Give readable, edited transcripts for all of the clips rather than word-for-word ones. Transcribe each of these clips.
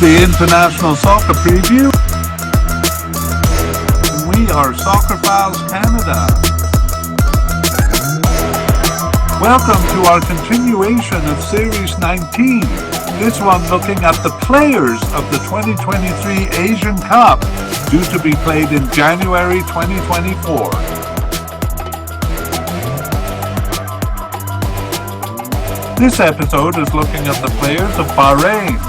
the International Soccer Preview. We are Soccer Files Canada. Welcome to our continuation of Series 19. This one looking at the players of the 2023 Asian Cup, due to be played in January 2024. This episode is looking at the players of Bahrain.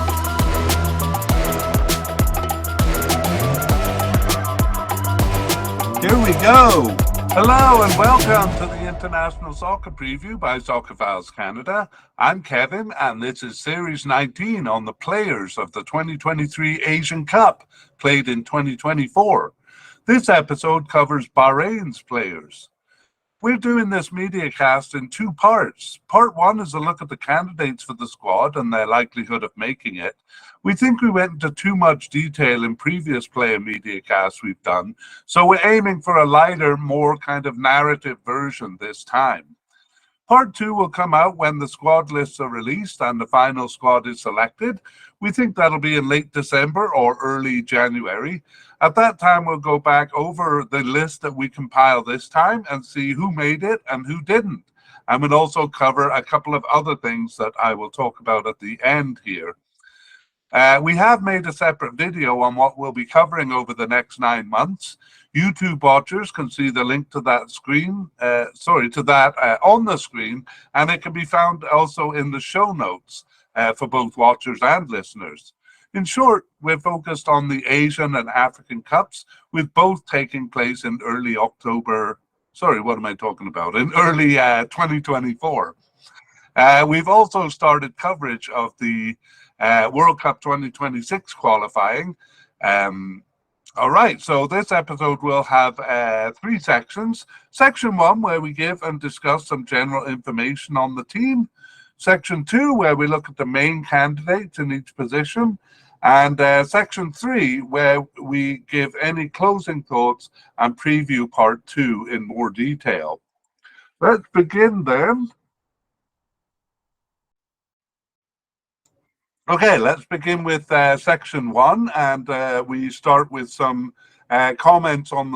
Here we go. Hello and welcome to the International Soccer Preview by Soccer Files Canada. I'm Kevin and this is Series 19 on the players of the 2023 Asian Cup, played in 2024. This episode covers Bahrain's players. We're doing this mediacast in two parts. Part one is a look at the candidates for the squad and their likelihood of making it. We think we went into too much detail in previous player mediacasts we've done, so we're aiming for a lighter, more kind of narrative version this time. Part two will come out when the squad lists are released and the final squad is selected. We think that'll be in late December or early January. At that time, we'll go back over the list that we compiled this time and see who made it and who didn't. And we'll also cover a couple of other things that I will talk about at the end here. We have made a separate video on what we'll be covering over the next 9 months. YouTube watchers can see the link to that on the screen, and it can be found also in the show notes for both watchers and listeners. In short, we're focused on the Asian and African Cups, with both taking place in early October. In early 2024. We've also started coverage of the World Cup 2026 qualifying. All right, so this episode will have 3 sections. Section 1, where we give and discuss some general information on the team. Section 2, where we look at the main candidates in each position. And Section 3, where we give any closing thoughts and preview Part 2 in more detail. Let's begin then. Okay, let's begin with Section 1, and we start with some comments on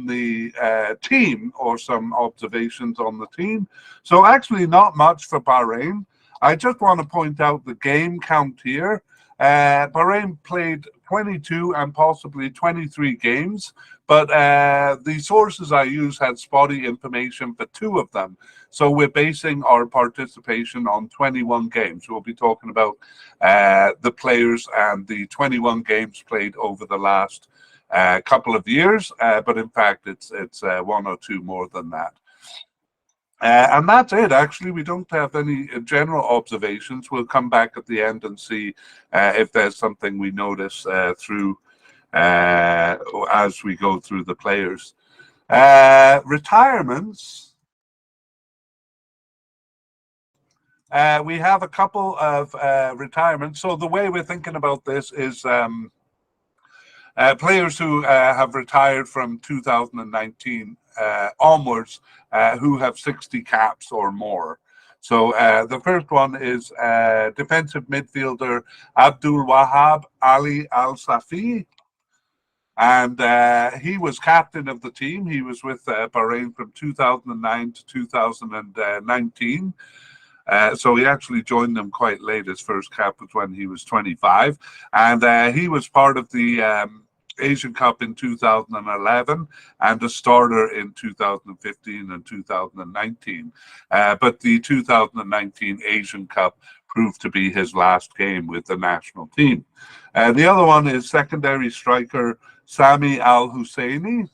the team, or some observations on the team. So actually not much for Bahrain. I just want to point out the game count here. Bahrain played 22 and possibly 23 games, but the sources I use had spotty information for 2 of them. So we're basing our participation on 21 games. We'll be talking about the players and the 21 games played over the last couple of years, but in fact it's 1 or 2 more than that. And that's it. Actually, we don't have any general observations. We'll come back at the end and see if there's something we notice through as we go through the players. Retirements. We have a couple of retirements. So the way we're thinking about this is players who have retired from 2019 onwards, who have 60 caps or more. So the first one is defensive midfielder Abdul Wahab Ali Al-Safi. And he was captain of the team. He was with Bahrain from 2009 to 2019. So he actually joined them quite late. His first cap was when he was 25. And he was part of the Asian Cup in 2011 and a starter in 2015 and 2019. But the 2019 Asian Cup proved to be his last game with the national team. The other one is secondary striker Sami Al-Husseini.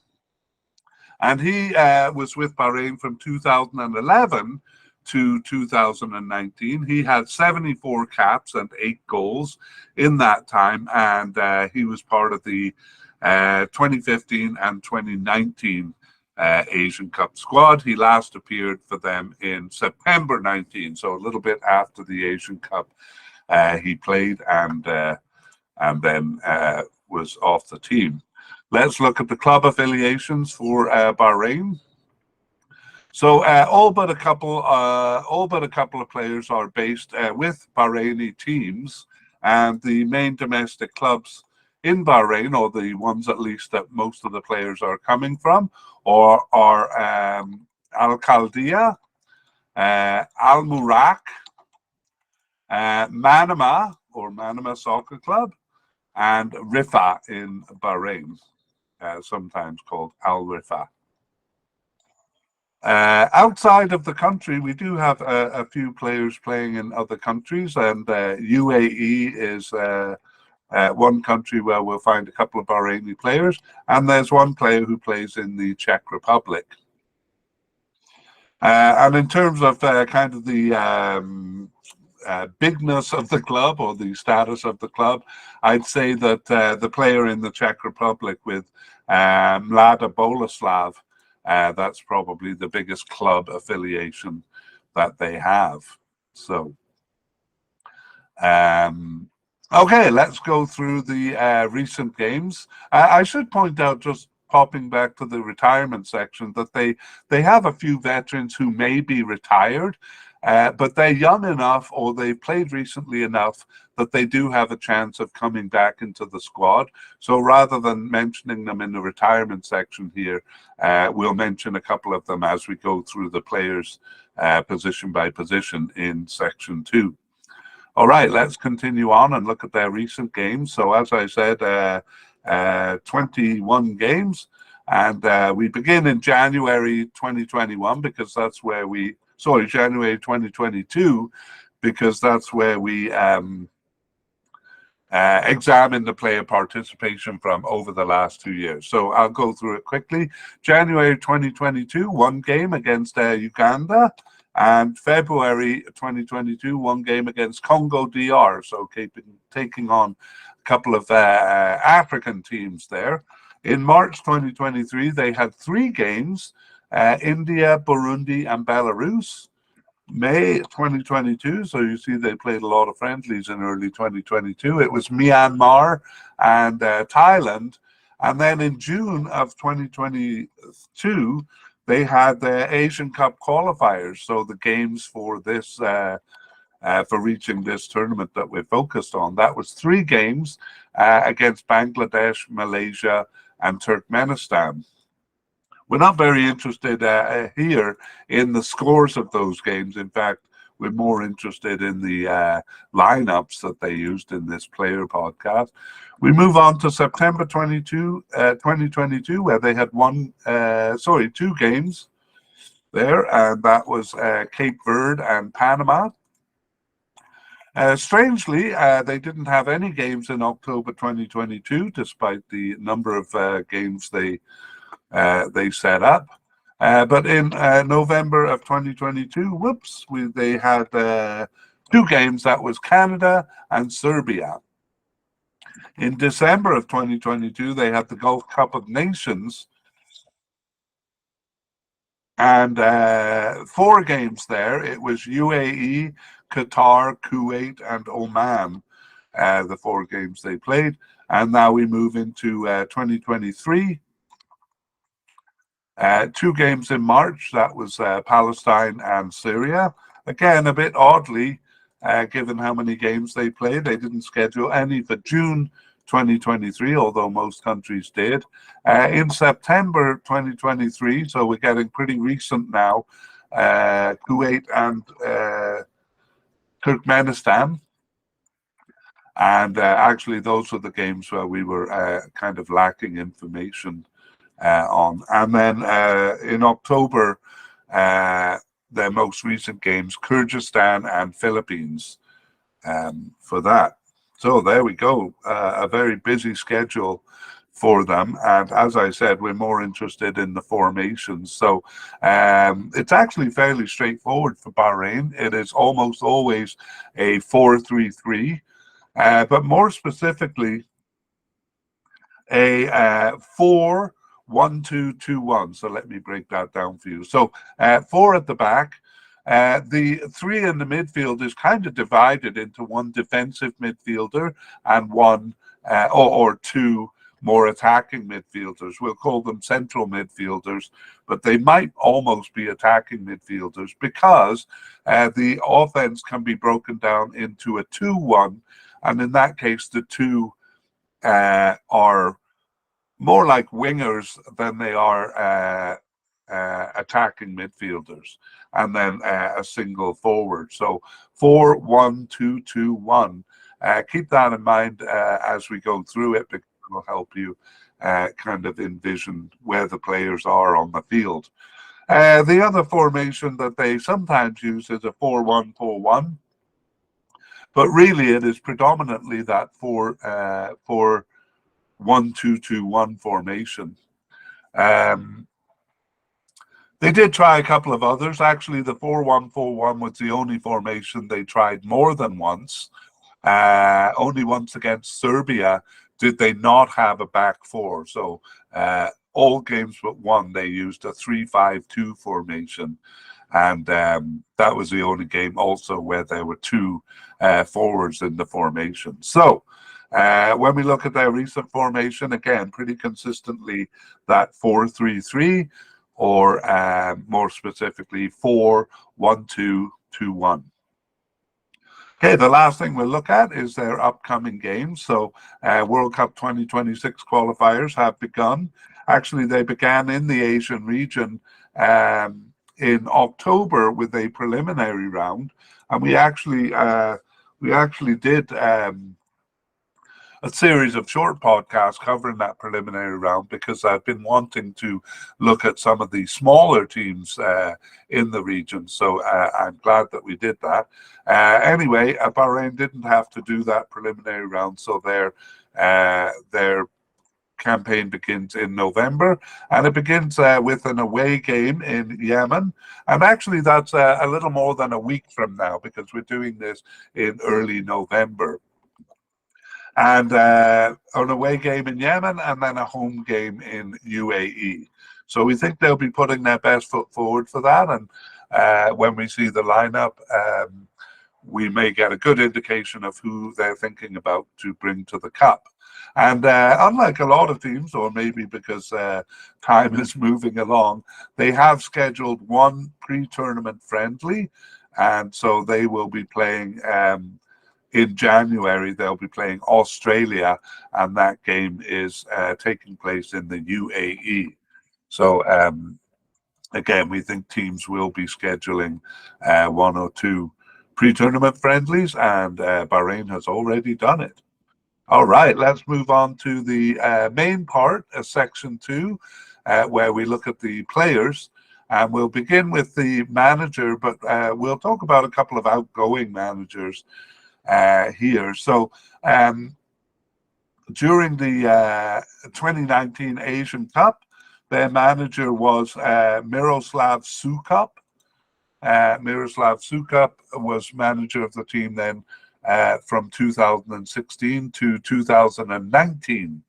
And he was with Bahrain from 2011 to 2019. He had 74 caps and 8 goals in that time, and he was part of the 2015 and 2019 Asian Cup squad. He last appeared for them in September 19, so a little bit after the Asian Cup he played, and then was off the team. Let's look at the club affiliations for Bahrain. So all but a couple of players are based with Bahraini teams, And the main domestic clubs in Bahrain, or the ones at least that most of the players are coming from, or are Al Khaldia, Al Murak, Manama, or Manama Soccer Club, and Rifa in Bahrain, sometimes called Al Rifa. Outside of the country, we do have a few players playing in other countries, and UAE is one country where we'll find a couple of Bahraini players, and there's one player who plays in the Czech Republic. And in terms of kind of the bigness of the club, or the status of the club, I'd say that the player in the Czech Republic with Mlada Boleslav, that's probably the biggest club affiliation that they have. So, okay, let's go through the recent games. I should point out, just popping back to the retirement section, that they have a few veterans who may be retired, but they're young enough, or they've played recently enough, that they do have a chance of coming back into the squad. So rather than mentioning them in the retirement section here, we'll mention a couple of them as we go through the players position by position in section 2. All right, let's continue on and look at their recent games. So as I said, 21 games, and we begin in January 2021, because that's where we, sorry, January 2022, because that's where we examine the player participation from over the last 2 years. So I'll go through it quickly. January 2022, one game against Uganda, and February 2022, one game against Congo DR, so taking on a couple of African teams there. In March 2023, they had 3 games, India, Burundi, and Belarus. May 2022, so you see they played a lot of friendlies in early 2022. It was Myanmar and Thailand. And then in June of 2022, they had the Asian Cup qualifiers, so the games for this, for reaching this tournament that we're focused on. That was 3 games against Bangladesh, Malaysia, and Turkmenistan. We're not very interested here in the scores of those games. In fact, we're more interested in the lineups that they used in this player podcast. We move on to September 2022, where they had 2 games there, and that was Cape Verde and Panama. Strangely, they didn't have any games in October 2022, despite the number of games they set up. But in November of 2022, they had 2 games. That was Canada and Serbia. In December of 2022, they had the Gulf Cup of Nations, and 4 games there. It was UAE, Qatar, Kuwait, and Oman, the 4 games they played. And now we move into 2023. 2 games in March, that was Palestine and Syria. Again, a bit oddly, given how many games they played, they didn't schedule any for June 2023, although most countries did. In September 2023, so we're getting pretty recent now, Kuwait and Turkmenistan. And actually, those were the games where we were kind of lacking information on. And then in October, their most recent games, Kyrgyzstan and Philippines, for that. So there we go, a very busy schedule for them. And as I said, we're more interested in the formations. So it's actually fairly straightforward for Bahrain. It is almost always a 4-3-3, but more specifically, a 4-1-2-2-1. So let me break that down for you. So 4 at the back. The 3 in the midfield is kind of divided into 1 defensive midfielder and 1 or 2 more attacking midfielders. We'll call them central midfielders, but they might almost be attacking midfielders, because the offense can be broken down into a 2-1 and in that case, the two are more like wingers than they are attacking midfielders, and then a single forward. So 4-1-2-2-1. Keep that in mind as we go through it, because it will help you kind of envision where the players are on the field. The other formation that they sometimes use is a 4-1-4-1, but really it is predominantly that 4-1-2-2-1 formation. They did try a couple of others. Actually, the 4-1-4-1 was the only formation they tried more than once. Only once against Serbia did they not have a back four. So all games but one, they used a 3-5-2 formation. And that was the only game also where there were two forwards in the formation. So when we look at their recent formation, again, pretty consistently that 4-3-3, or more specifically 4-1-2-2-1. Okay, the last thing we'll look at is their upcoming games. So World Cup 2026 qualifiers have begun. Actually, they began in the Asian region in October with a preliminary round, and we actually did a series of short podcasts covering that preliminary round, because I've been wanting to look at some of the smaller teams in the region. So I'm glad that we did that. Anyway, Bahrain didn't have to do that preliminary round, so their campaign begins in November, and it begins with an away game in Yemen. And actually, that's a little more than a week from now, because we're doing this in early November. And an away game in Yemen, and then a home game in UAE. So we think they'll be putting their best foot forward for that. And when we see the lineup, we may get a good indication of who they're thinking about to bring to the Cup. And unlike a lot of teams, or maybe because time is moving along, they have scheduled one pre-tournament friendly. And so they will be playing... in January, they'll be playing Australia, and that game is taking place in the UAE. So again, we think teams will be scheduling one or two pre-tournament friendlies, and Bahrain has already done it. All right, let's move on to the main part, section 2, where we look at the players. And we'll begin with the manager, but we'll talk about a couple of outgoing managers here. So during the 2019 Asian Cup, their manager was Miroslav Sukup. Miroslav Sukup was manager of the team then from 2016 to 2019.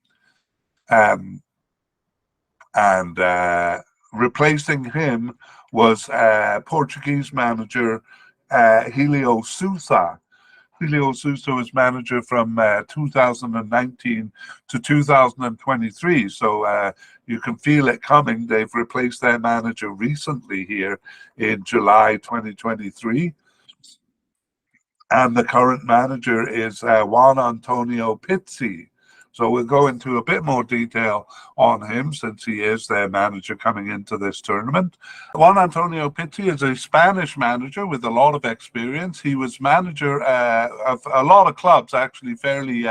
And replacing him was Portuguese manager Helio Sousa. Helio Sousa was manager from 2019 to 2023. So you can feel it coming. They've replaced their manager recently here in July 2023. And the current manager is Juan Antonio Pizzi. So we'll go into a bit more detail on him, since he is their manager coming into this tournament. Juan Antonio Pizzi is a Spanish manager with a lot of experience. He was manager of a lot of clubs, actually fairly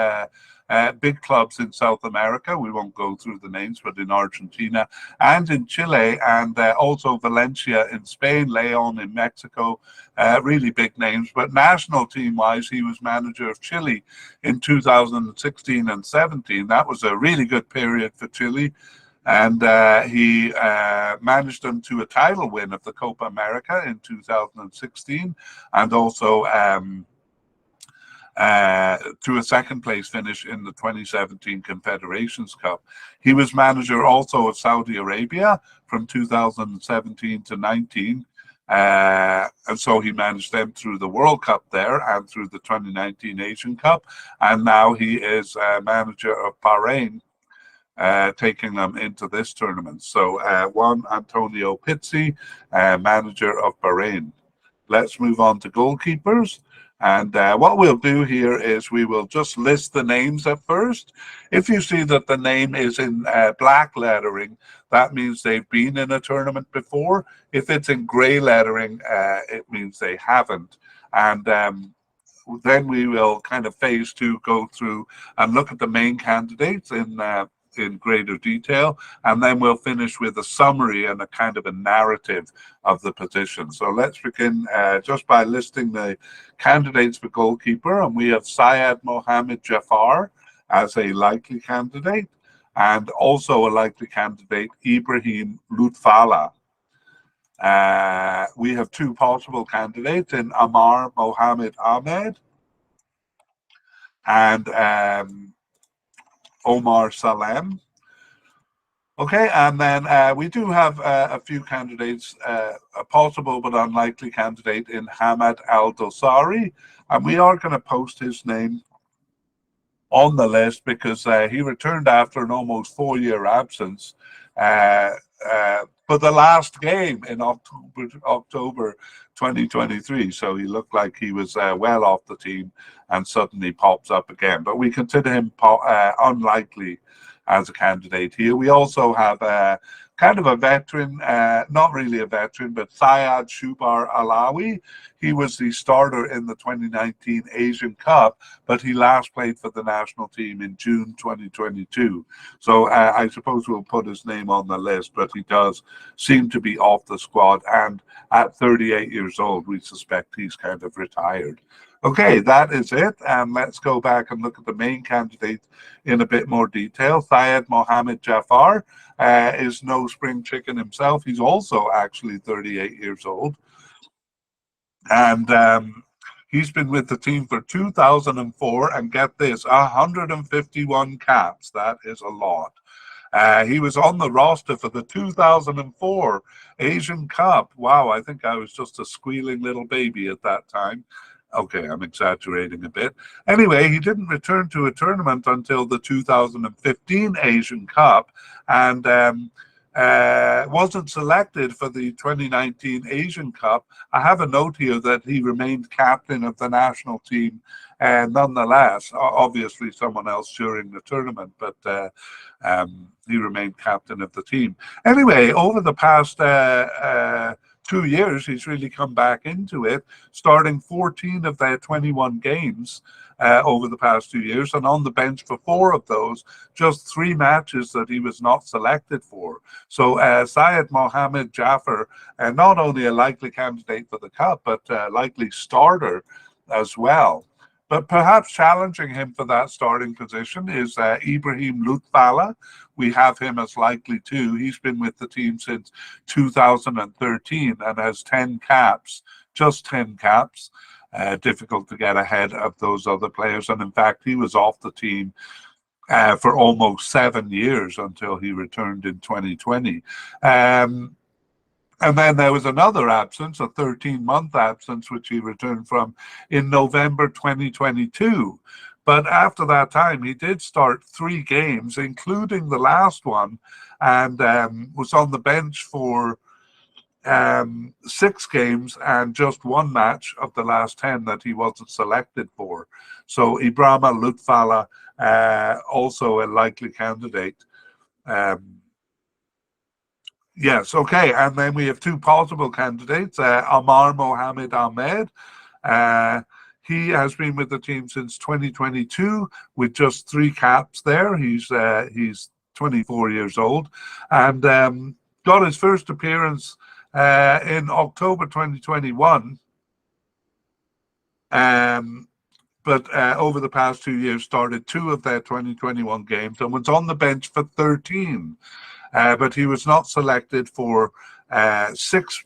big clubs in South America. We won't go through the names, but in Argentina and in Chile, and also Valencia in Spain, Leon in Mexico, really big names. But national team-wise, he was manager of Chile in 2016 and 17. That was a really good period for Chile. And he managed them to a title win of the Copa America in 2016, and also to a second place finish in the 2017 Confederations Cup. He was manager also of Saudi Arabia from 2017 to 19. And so he managed them through the World Cup there and through the 2019 Asian Cup. And now he is manager of Bahrain, taking them into this tournament. So Juan Antonio Pizzi, manager of Bahrain. Let's move on to goalkeepers. And what we'll do here is we will just list the names at first. If you see that the name is in black lettering, that means they've been in a tournament before. If it's in gray lettering, it means they haven't. And then we will kind of phase two go through and look at the main candidates in greater detail, and then we'll finish with a summary and a kind of a narrative of the position. So let's begin just by listing the candidates for goalkeeper, and we have Syed Mohammed Jafar as a likely candidate, and also a likely candidate, Ibrahim Lutfala. We have two possible candidates in Amar Mohammed Ahmed and Omar Salem. Okay, and then we do have a few candidates, a possible but unlikely candidate in Hamad Al Dosari, and we are going to post his name on the list because he returned after an almost 4-year absence for the last game in October 2023. So he looked like he was well off the team and suddenly pops up again. But we consider him unlikely as a candidate here. We also have kind of a veteran, not really a veteran, but Syed Shubar Alawi. He was the starter in the 2019 Asian Cup, but he last played for the national team in June 2022. So I suppose we'll put his name on the list, but he does seem to be off the squad. And at 38 years old, we suspect he's kind of retired. Okay, that is it. And let's go back and look at the main candidate in a bit more detail. Syed Mohammed Jafar is no spring chicken himself. He's also actually 38 years old. And he's been with the team for 2004. And get this, 151 caps. That is a lot. He was on the roster for the 2004 Asian Cup. Wow, I think I was just a squealing little baby at that time. Okay, I'm exaggerating a bit. Anyway, he didn't return to a tournament until the 2015 Asian Cup, and wasn't selected for the 2019 Asian Cup. I have a note here that he remained captain of the national team, nonetheless. Obviously, someone else during the tournament, but he remained captain of the team. Anyway, over the past 2 years, he's really come back into it, starting 14 of their 21 games over the past 2 years, and on the bench for 4 of those, just 3 matches that he was not selected for. So Syed Mohammed Jafar, not only a likely candidate for the Cup, but likely starter as well. But perhaps challenging him for that starting position is Ibrahim Lutfala. We have him as likely too. He's been with the team since 2013 and has 10 caps, just 10 caps. Difficult to get ahead of those other players. And in fact, he was off the team for almost 7 years until he returned in 2020. And then there was another absence, a 13-month absence, which he returned from in November 2022. But after that time, he did start 3 games, including the last one, and was on the bench for 6 games and just 1 match of the last 10 that he wasn't selected for. So Ibrahim Lutfala, also a likely candidate. Yes, okay. And then we have 2 possible candidates. Amar Mohammed Ahmed. He has been with the team since 2022 with just 3 caps there. He's 24 years old and got his first appearance in October 2021. But over the past 2 years, started 2 of their 2021 games and was on the bench for 13. But he was not selected for 6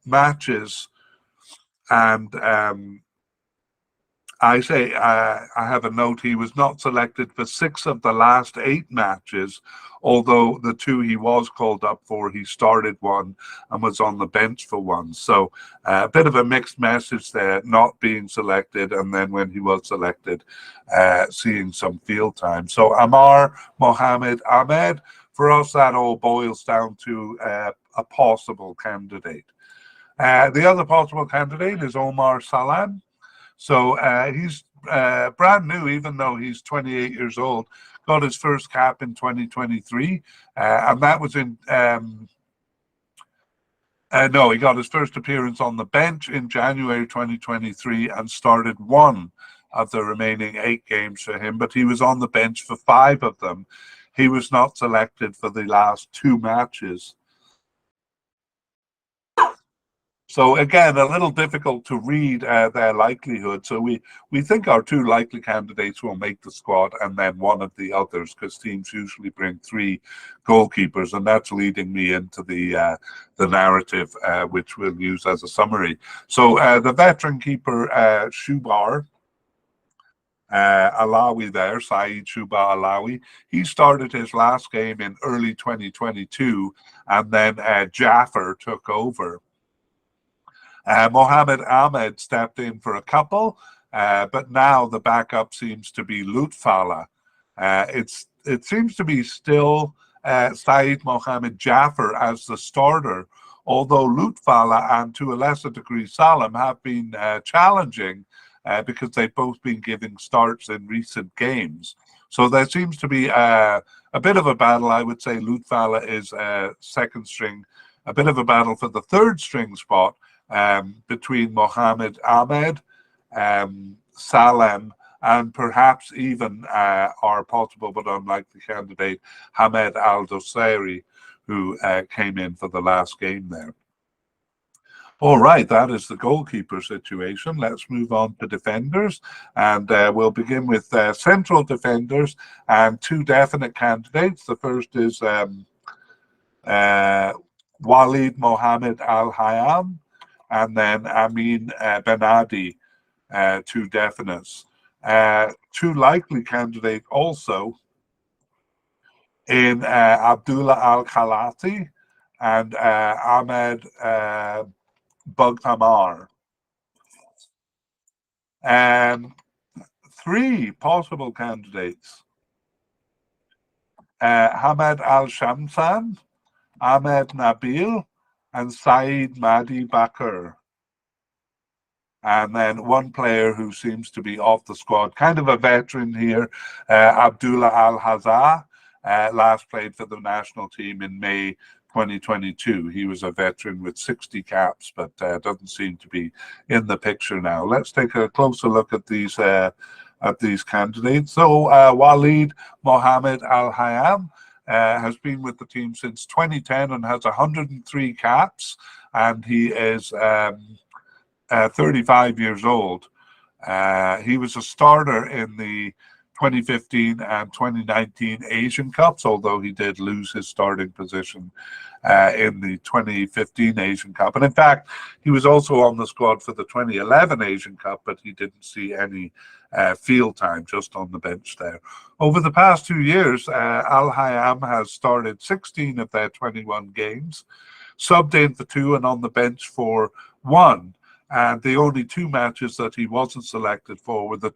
matches, and I have a note, he was not selected for 6 of the last 8 matches, although the 2 he was called up for, he started 1 and was on the bench for 1. So a bit of a mixed message there, not being selected, and then when he was selected, seeing some field time. So Amar Mohammed Ahmed, for us, that all boils down to a possible candidate. The other possible candidate is Omar Salem. So he's brand new, even though he's 28 years old. Got his first cap in 2023, and that was in. No, he got his first appearance on the bench in January 2023 and started one of the remaining 8 games for him, but he was on the bench for 5 of them. He was not selected for the last 2 matches. So again, a little difficult to read their likelihood. So we think our 2 likely candidates will make the squad, and then one of the others, because teams usually bring 3 goalkeepers, and that's leading me into the narrative, which we'll use as a summary. So the veteran keeper Shubar Alawi there, Saeed Shuba Alawi, he started his last game in early 2022, and then Jaffer took over. Mohammed Ahmed stepped in for a couple, but now the backup seems to be Lutfala. It seems to be still Saeed Mohammed Jaffer as the starter, although Lutfala and to a lesser degree Salam have been challenging because they've both been giving starts in recent games. So there seems to be a bit of a battle. I would say Lutfala is second string, a bit of a battle for the third string spot. Between Mohammed Ahmed, Salem, and perhaps even our possible but unlikely candidate, Hamed Al-Dosari, who came in for the last game there. All right, that is the goalkeeper situation. Let's move on to defenders, and we'll begin with central defenders and 2 definite candidates. The first is Walid Mohammed Al-Hayam, and then Amin Benadi, 2 definites. 2 likely candidates also in Abdullah Al-Khalati and Ahmed Bugtamar. And 3 possible candidates: Hamed Al-Shamsan, Ahmed Nabil, and Saeed Mahdi Bakr. And then 1 player who seems to be off the squad, kind of a veteran here, Abdullah Al-Hazza, last played for the national team in May 2022. He was a veteran with 60 caps, but doesn't seem to be in the picture now. Let's take a closer look at these candidates. So Walid Mohammed Al-Hayam has been with the team since 2010 and has 103 caps, and he is 35 years old. He was a starter in the 2015 and 2019 Asian Cups, although he did lose his starting position in the 2015 Asian Cup. And in fact, he was also on the squad for the 2011 Asian Cup, but he didn't see any field time, just on the bench there. Over the past 2 years, Al-Hayam has started 16 of their 21 games, subbed in for 2 and on the bench for 1. And the only 2 matches that he wasn't selected for were the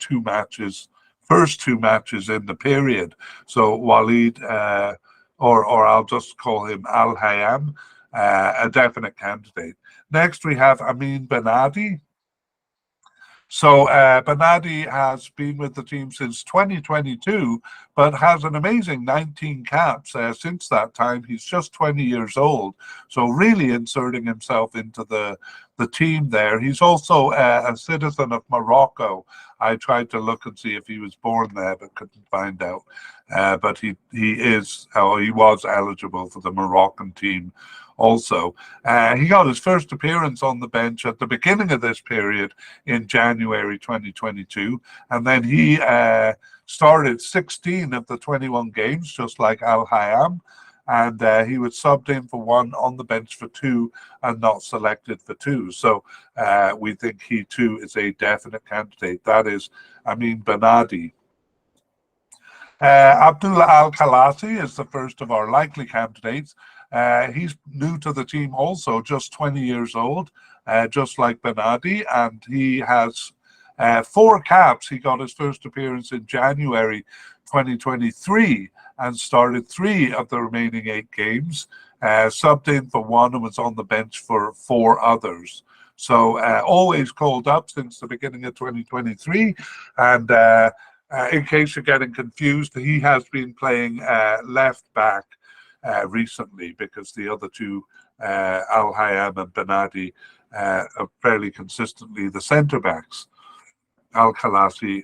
first 2 matches in the period. So Walid, or I'll just call him Al-Hayam, a definite candidate. Next, we have Amin Benadi. So Benadi has been with the team since 2022, but has an amazing 19 caps since that time. He's just 20 years old, so really inserting himself into the team there. He's also a citizen of Morocco. I tried to look and see if he was born there, but couldn't find out. But he was eligible for the Moroccan team also. He got his first appearance on the bench at the beginning of this period in January 2022, and then he started 16 of the 21 games, just like Al-Hayam, and he was subbed in for 1, on the bench for 2, and not selected for 2. So we think he too is a definite candidate. That is Amin Benadi. Abdullah Al-Khalati is the first of our likely candidates. He's new to the team also, just 20 years old, just like Benadi, and he has 4 caps. He got his first appearance in January 2023 and started 3 of the remaining 8 games, subbed in for 1 and was on the bench for 4 others. So always called up since the beginning of 2023. And in case you're getting confused, he has been playing left back recently, because the other two, Al Hayam and Benadi, are fairly consistently the centre backs. Al Khalasi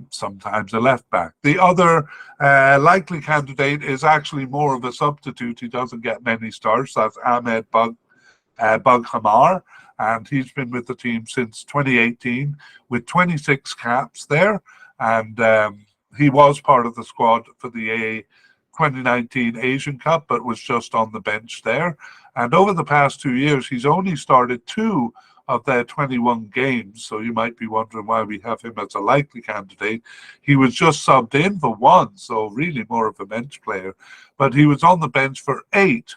sometimes a left back. The other likely candidate is actually more of a substitute. He doesn't get many starts. That's Ahmed Bug Hamar, and he's been with the team since 2018 with 26 caps there. And he was part of the squad for the 2019 Asian Cup, but was just on the bench there. And over the past 2 years, he's only started 2 of their 21 games. So you might be wondering why we have him as a likely candidate. He was just subbed in for 1, so really more of a bench player. But he was on the bench for 8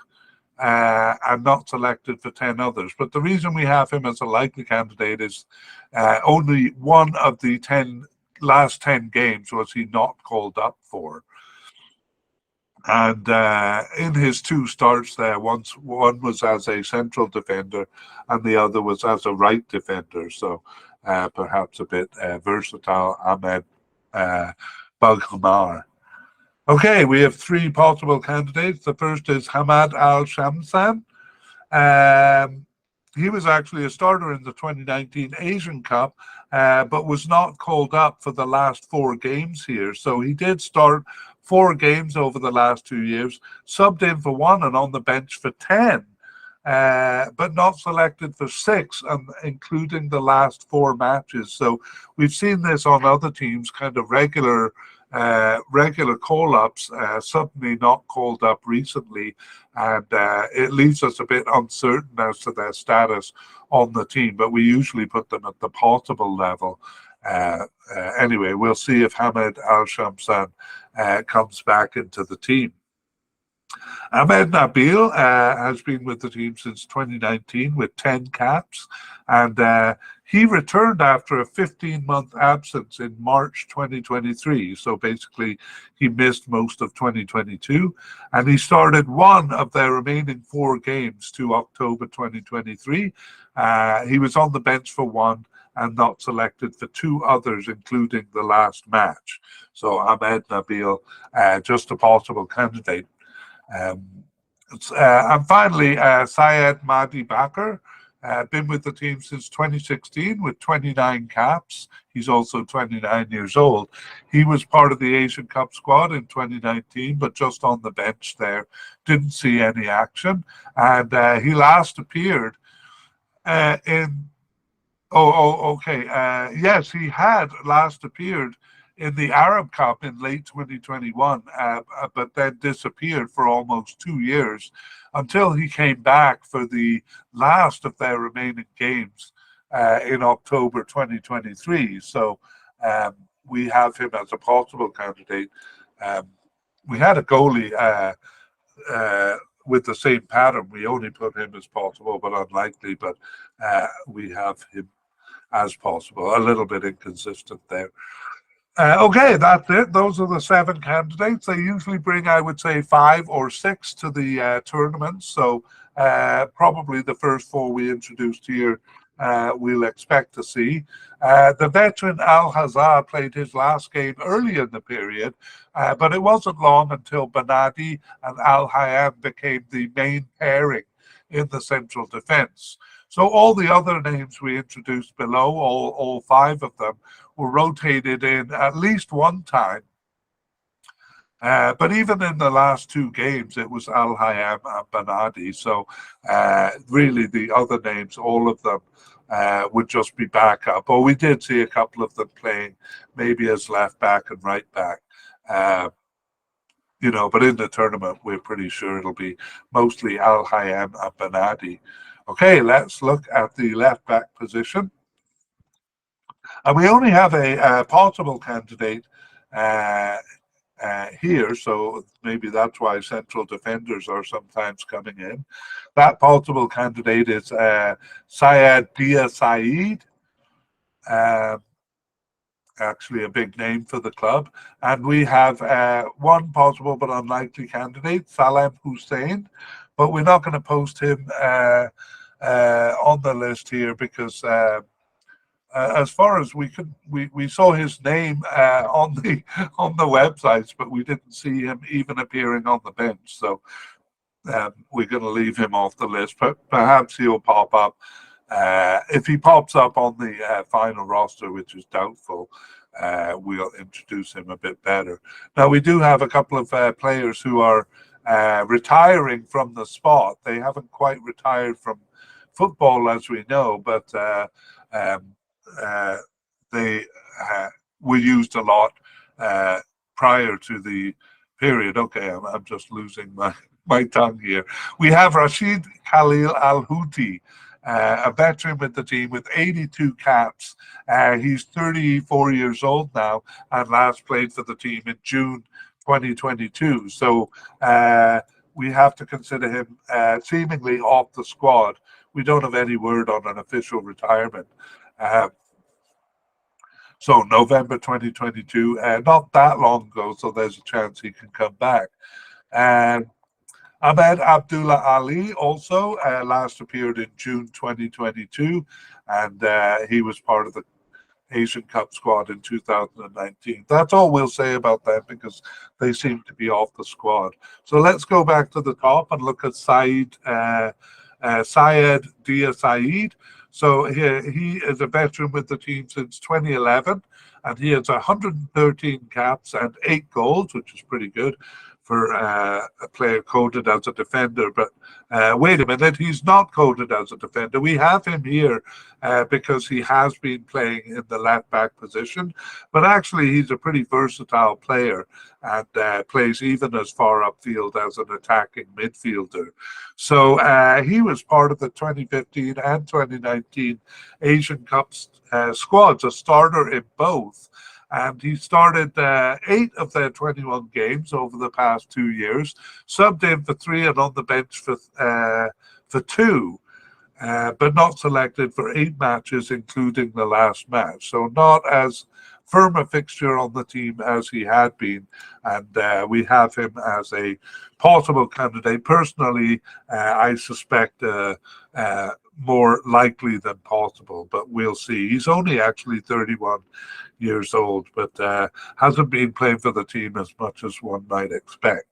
and not selected for 10 others. But the reason we have him as a likely candidate is only 1 of the last 10 games was he not called up for. And in his 2 starts there, one was as a central defender and the other was as a right defender. So perhaps a bit versatile, Ahmed Bug Hamar. Okay, we have 3 possible candidates. The first is Hamad Al Shamsan. He was actually a starter in the 2019 Asian Cup, but was not called up for the last 4 games here. So he did start 4 games over the last 2 years, subbed in for 1 and on the bench for 10, but not selected for 6, including the last 4 matches. So we've seen this on other teams, kind of regular call-ups, suddenly not called up recently, and it leaves us a bit uncertain as to their status on the team, but we usually put them at the possible level. Anyway, we'll see if Hamad Al Shamsan comes back into the team. Ahmed Nabil has been with the team since 2019 with 10 caps, and he returned after a 15-month absence in March 2023. So basically, he missed most of 2022, and he started 1 of their remaining 4 games to October 2023. He was on the bench for 1 and not selected for 2 others, including the last match. So Ahmed Nabil, just a possible candidate. And finally, Syed Mahdi Bakr, been with the team since 2016 with 29 caps. He's also 29 years old. He was part of the Asian Cup squad in 2019, but just on the bench there. Didn't see any action. And he last appeared yes, he had last appeared in the Arab Cup in late 2021, but then disappeared for almost 2 years until he came back for the last of their remaining games in October 2023. So we have him as a possible candidate. We had a goalie with the same pattern. We only put him as possible, but unlikely, but we have him as possible. A little bit inconsistent there. Okay, that's it. Those are the 7 candidates. They usually bring, I would say, 5 or 6 to the tournament. So probably the first 4 we introduced here we'll expect to see. The veteran Al Hazar played his last game early in the period, but it wasn't long until Benadi and Al Hayam became the main pairing in the central defence. So all the other names we introduced below, all 5 of them, were rotated in at least 1 time. But even in the last 2 games, it was Al Hayam and Benadi. So really the other names, all of them, would just be backup. But we did see a couple of them playing maybe as left back and right back. But in the tournament, we're pretty sure it'll be mostly Al Hayam and Benadi. Okay, let's look at the left back position. And we only have a possible candidate here, so maybe that's why central defenders are sometimes coming in. That possible candidate is Syed Dia Saeed, actually a big name for the club. And we have 1 possible but unlikely candidate, Salem Hussein, but we're not going to post him on the list here because as far as we saw his name on the websites, but we didn't see him even appearing on the bench. So we're going to leave him off the list, but perhaps he'll pop up. If he pops up on the final roster, which is doubtful, we'll introduce him a bit better. Now, we do have a couple of players who are retiring from the spot. They haven't quite retired from football, as we know, but they were used a lot prior to the period. Okay, I'm just losing my tongue here. We have Rashid Khalil Al-Houthi, a veteran with the team with 82 caps. He's 34 years old now and last played for the team in June 2022. So we have to consider him seemingly off the squad. We don't have any word on an official retirement. So November 2022, not that long ago, so there's a chance he can come back. Ahmed Abdullah Ali also last appeared in June 2022, and he was part of the Asian Cup squad in 2019. That's all we'll say about them because they seem to be off the squad. So let's go back to the top and look at Syed Dia Saeed. So he is a veteran with the team since 2011, and he has 113 caps and 8 goals, which is pretty good for a player coded as a defender. But wait a minute, he's not coded as a defender. We have him here because he has been playing in the left back position, but actually he's a pretty versatile player and plays even as far upfield as an attacking midfielder. So he was part of the 2015 and 2019 Asian Cup squads, a starter in both. And he started 8 of their 21 games over the past 2 years, subbed in for 3 and on the bench for 2, but not selected for 8 matches, including the last match. So not as firm a fixture on the team as he had been, and we have him as a possible candidate. Personally, I suspect more likely than possible, but we'll see. He's only actually 31 years old, but hasn't been playing for the team as much as one might expect.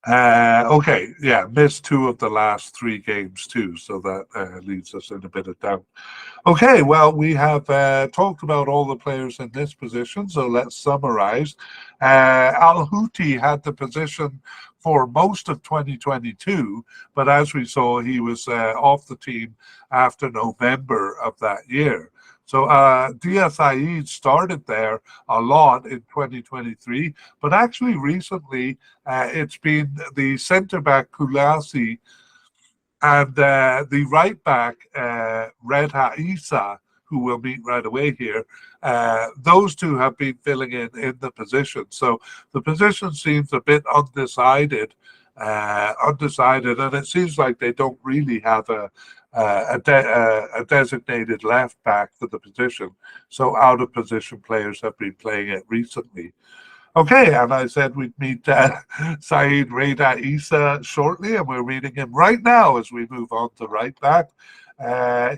Okay, yeah, missed 2 of the last 3 games too, so that leaves us in a bit of doubt. Okay, well, we have talked about all the players in this position, so let's summarize. Al-Houthi had the position for most of 2022, but as we saw, he was off the team after November of that year. So Dia Saeed started there a lot in 2023, but actually recently it's been the centre-back Kulasi and the right-back Redha Isa, who we'll meet right away here. Those two have been filling in the position. So the position seems a bit undecided, and it seems like they don't really have a designated left back for the position. So out of position players have been playing it recently. Okay, and I said we'd meet Syed Reda Isa shortly, and we're reading him right now as we move on to right back.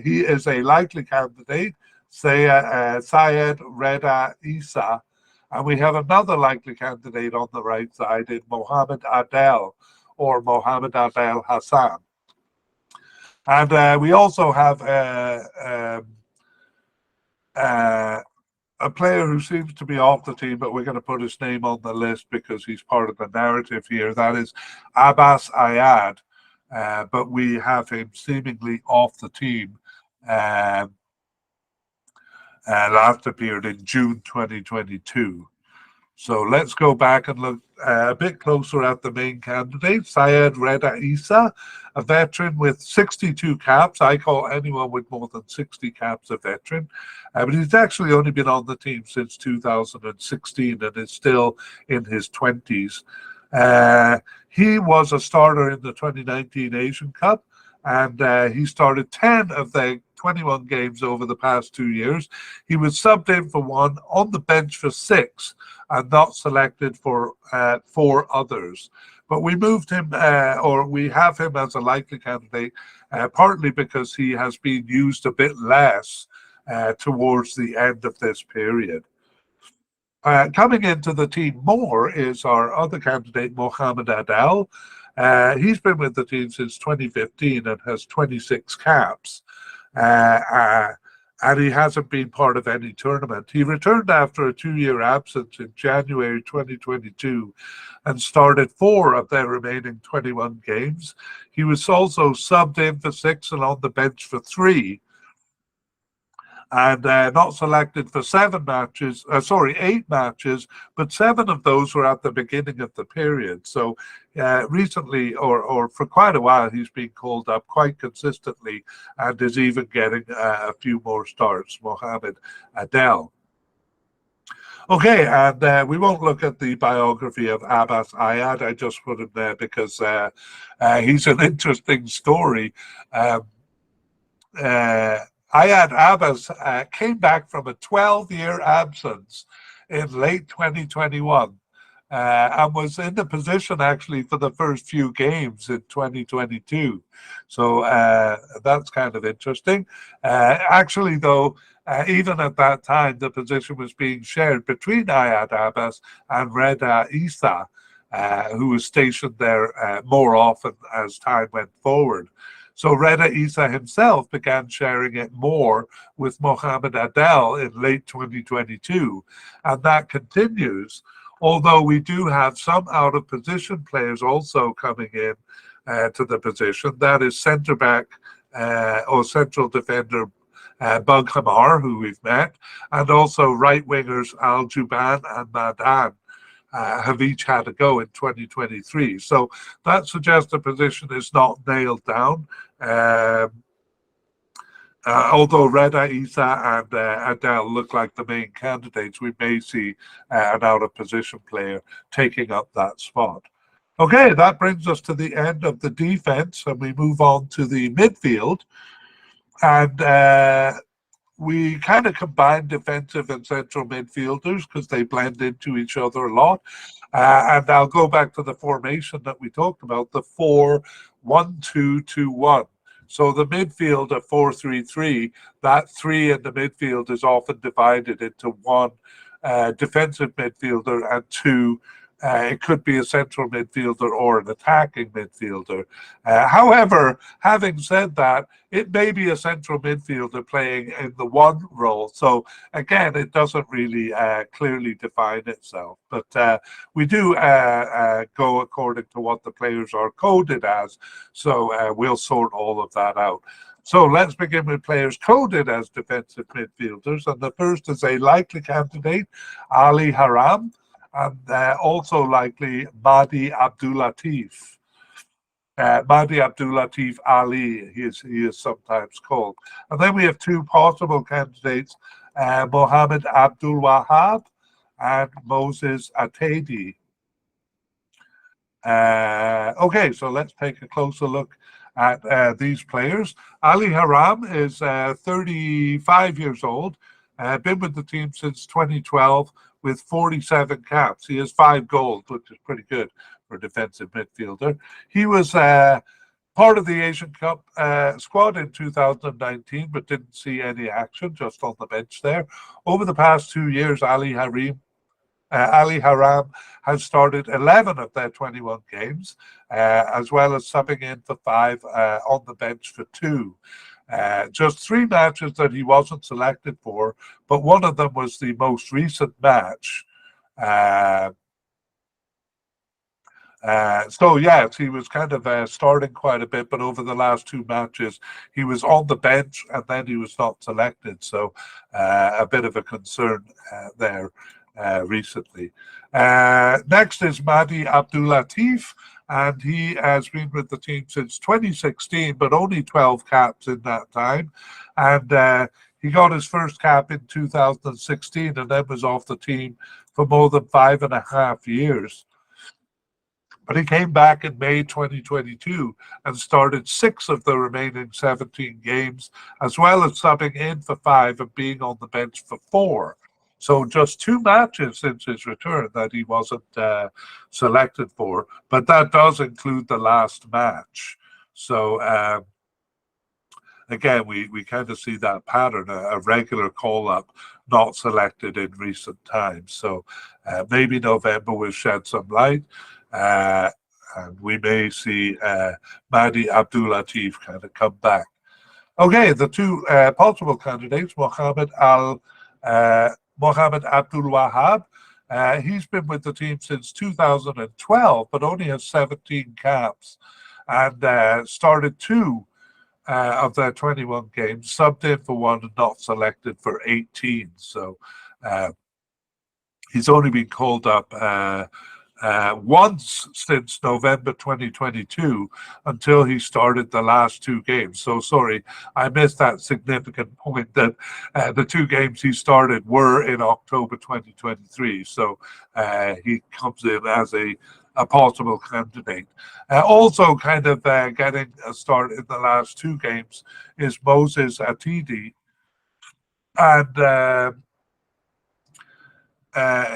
He is a likely candidate, Syed Reda Isa, and we have another likely candidate on the right side in Mohammed Adel or Mohammed Adel Hassan. And we also have a player who seems to be off the team, but we're going to put his name on the list because he's part of the narrative here. That is Abbas Ayad, but we have him seemingly off the team. Last appeared in June 2022. So let's go back and look a bit closer at the main candidate, Syed Reda Isa, a veteran with 62 caps. I call anyone with more than 60 caps a veteran, but he's actually only been on the team since 2016 and is still in his 20s. He was a starter in the 2019 Asian Cup, and he started 10 of the 21 games over the past 2 years. He was subbed in for one, on the bench for 6, and not selected for 4 others. But we moved him, or we have him as a likely candidate, partly because he has been used a bit less towards the end of this period. Coming into the team more is our other candidate, Mohamed Adel. He's been with the team since 2015 and has 26 caps. And he hasn't been part of any tournament. He returned after a 2-year absence in January 2022 and started 4 of their remaining 21 games. He was also subbed in for 6 and on the bench for 3. And not selected for 8 matches, but 7 of those were at the beginning of the period. So recently, or for quite a while, he's been called up quite consistently and is even getting a few more starts, Mohamed Adel. Okay, and we won't look at the biography of Abbas Ayad. I just put him there because he's an interesting story. Ayad Abbas came back from a 12-year absence in late 2021 and was in the position actually for the first few games in 2022. So that's kind of interesting. Actually, though, even at that time, the position was being shared between Ayad Abbas and Reda Issa, who was stationed there more often as time went forward. So Reda Issa himself began sharing it more with Mohamed Adel in late 2022, and that continues. Although we do have some out-of-position players also coming in to the position. That is centre-back or central defender Bug Hamar, who we've met, and also right-wingers Al Juban and Madan. Have each had a go in 2023. So that suggests the position is not nailed down. Although Reda Issa and Adel look like the main candidates, we may see an out-of-position player taking up that spot. Okay, that brings us to the end of the defense, and we move on to the midfield. And we kind of combine defensive and central midfielders because they blend into each other a lot. And I'll go back to the formation that we talked about, the 4-1-2-2-1. So the midfield of 4-3-3, that 3 in the midfield is often divided into 1 defensive midfielder and 2 it could be a central midfielder or an attacking midfielder. However, having said that, it may be a central midfielder playing in the 1 role. So again, it doesn't really clearly define itself. But we do go according to what the players are coded as. So we'll sort all of that out. So let's begin with players coded as defensive midfielders. And the first is a likely candidate, Ali Haram. And also likely Mahdi Abdulatif. Mahdi Abdulatif Ali, he is sometimes called. And then we have 2 possible candidates, Mohammed Abdul Wahab and Moses Atedi. Okay, so let's take a closer look at these players. Ali Haram is 35 years old, been with the team since 2012, with 47 caps. He has 5 goals, which is pretty good for a defensive midfielder. He was part of the Asian Cup squad in 2019, but didn't see any action, just on the bench there. Over the past 2 years, Ali Haram has started 11 of their 21 games, as well as subbing in for 5 on the bench for 2. Just 3 matches that he wasn't selected for, but one of them was the most recent match. So yes, he was kind of starting quite a bit, but over the last 2 matches, he was on the bench and then he was not selected. So a bit of a concern there recently. Next is Mahdi Abdulatif. And he has been with the team since 2016, but only 12 caps in that time. And he got his first cap in 2016 and then was off the team for more than 5.5 years. But he came back in May 2022 and started 6 of the remaining 17 games, as well as subbing in for 5 and being on the bench for 4. So just 2 matches since his return that he wasn't selected for, but that does include the last match. So again, we kind of see that pattern, a regular call-up, not selected in recent times. So maybe November will shed some light. And we may see Mahdi Abdul-Latif kind of come back. Okay, the 2 possible candidates, Mohamed Abdul Wahab. He's been with the team since 2012, but only has 17 caps and started 2 of their 21 games, subbed in for 1 and not selected for 18. So he's only been called up once since November 2022 until he started the last 2 games. So sorry, I missed that significant point that the 2 games he started were in October 2023. So he comes in as a possible candidate. Also kind of getting a start in the last 2 games is Moses Atidi. And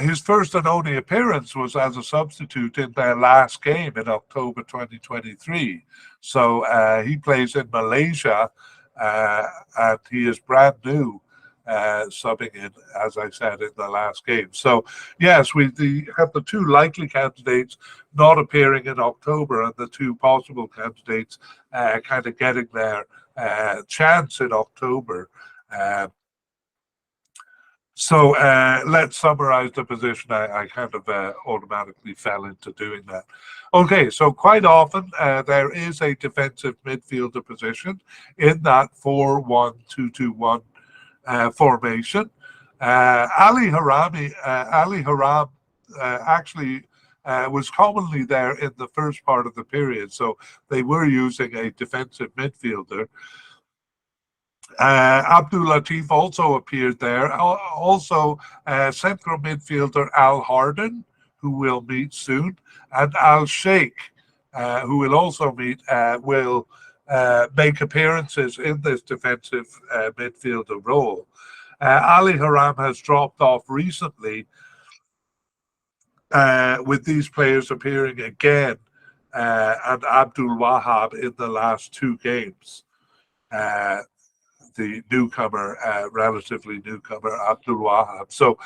his first and only appearance was as a substitute in their last game in October 2023. So he plays in Malaysia, and he is brand new, subbing in, as I said, in the last game. So yes, we have the 2 likely candidates not appearing in October, and the 2 possible candidates kind of getting their chance in October. So let's summarize the position. I kind of automatically fell into doing that. Okay, so quite often there is a defensive midfielder position in that 4-1-2-2-1 formation. Ali Haram actually was commonly there in the first part of the period, so they were using a defensive midfielder. Abdul Latif also appeared there. Also, central midfielder Al Harden, who will meet soon, and Al Sheikh, who will also meet, will make appearances in this defensive midfielder role. Ali Haram has dropped off recently, with these players appearing again, and Abdul Wahab in the last 2 games. The newcomer, relatively newcomer, Abdul Wahab. So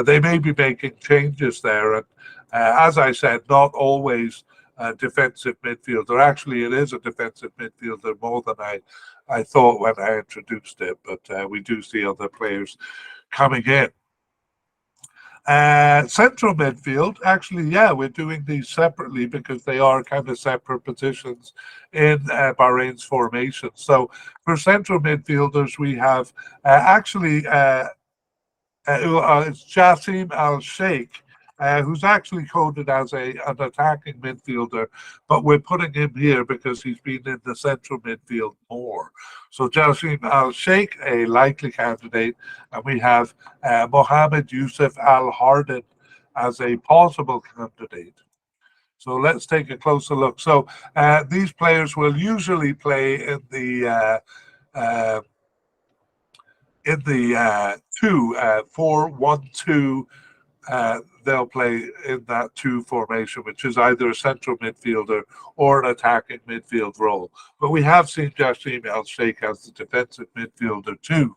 they may be making changes there. And as I said, not always a defensive midfielder. Actually, it is a defensive midfielder more than I thought when I introduced it. But we do see other players coming in. Central midfield, actually, yeah, we're doing these separately because they are kind of separate positions in Bahrain's formation. So for central midfielders, we have it's Jassim Al Sheikh, who's actually coded as an attacking midfielder, but we're putting him here because he's been in the central midfield more. So Jassim Al Sheikh, a likely candidate, and we have Mohammed Yusuf Al Harden as a possible candidate. So let's take a closer look. So these players will usually play in the 4-1-2. They'll play in that 2 formation, which is either a central midfielder or an attacking midfield role. But we have seen Jassim Al Sheikh as the defensive midfielder too.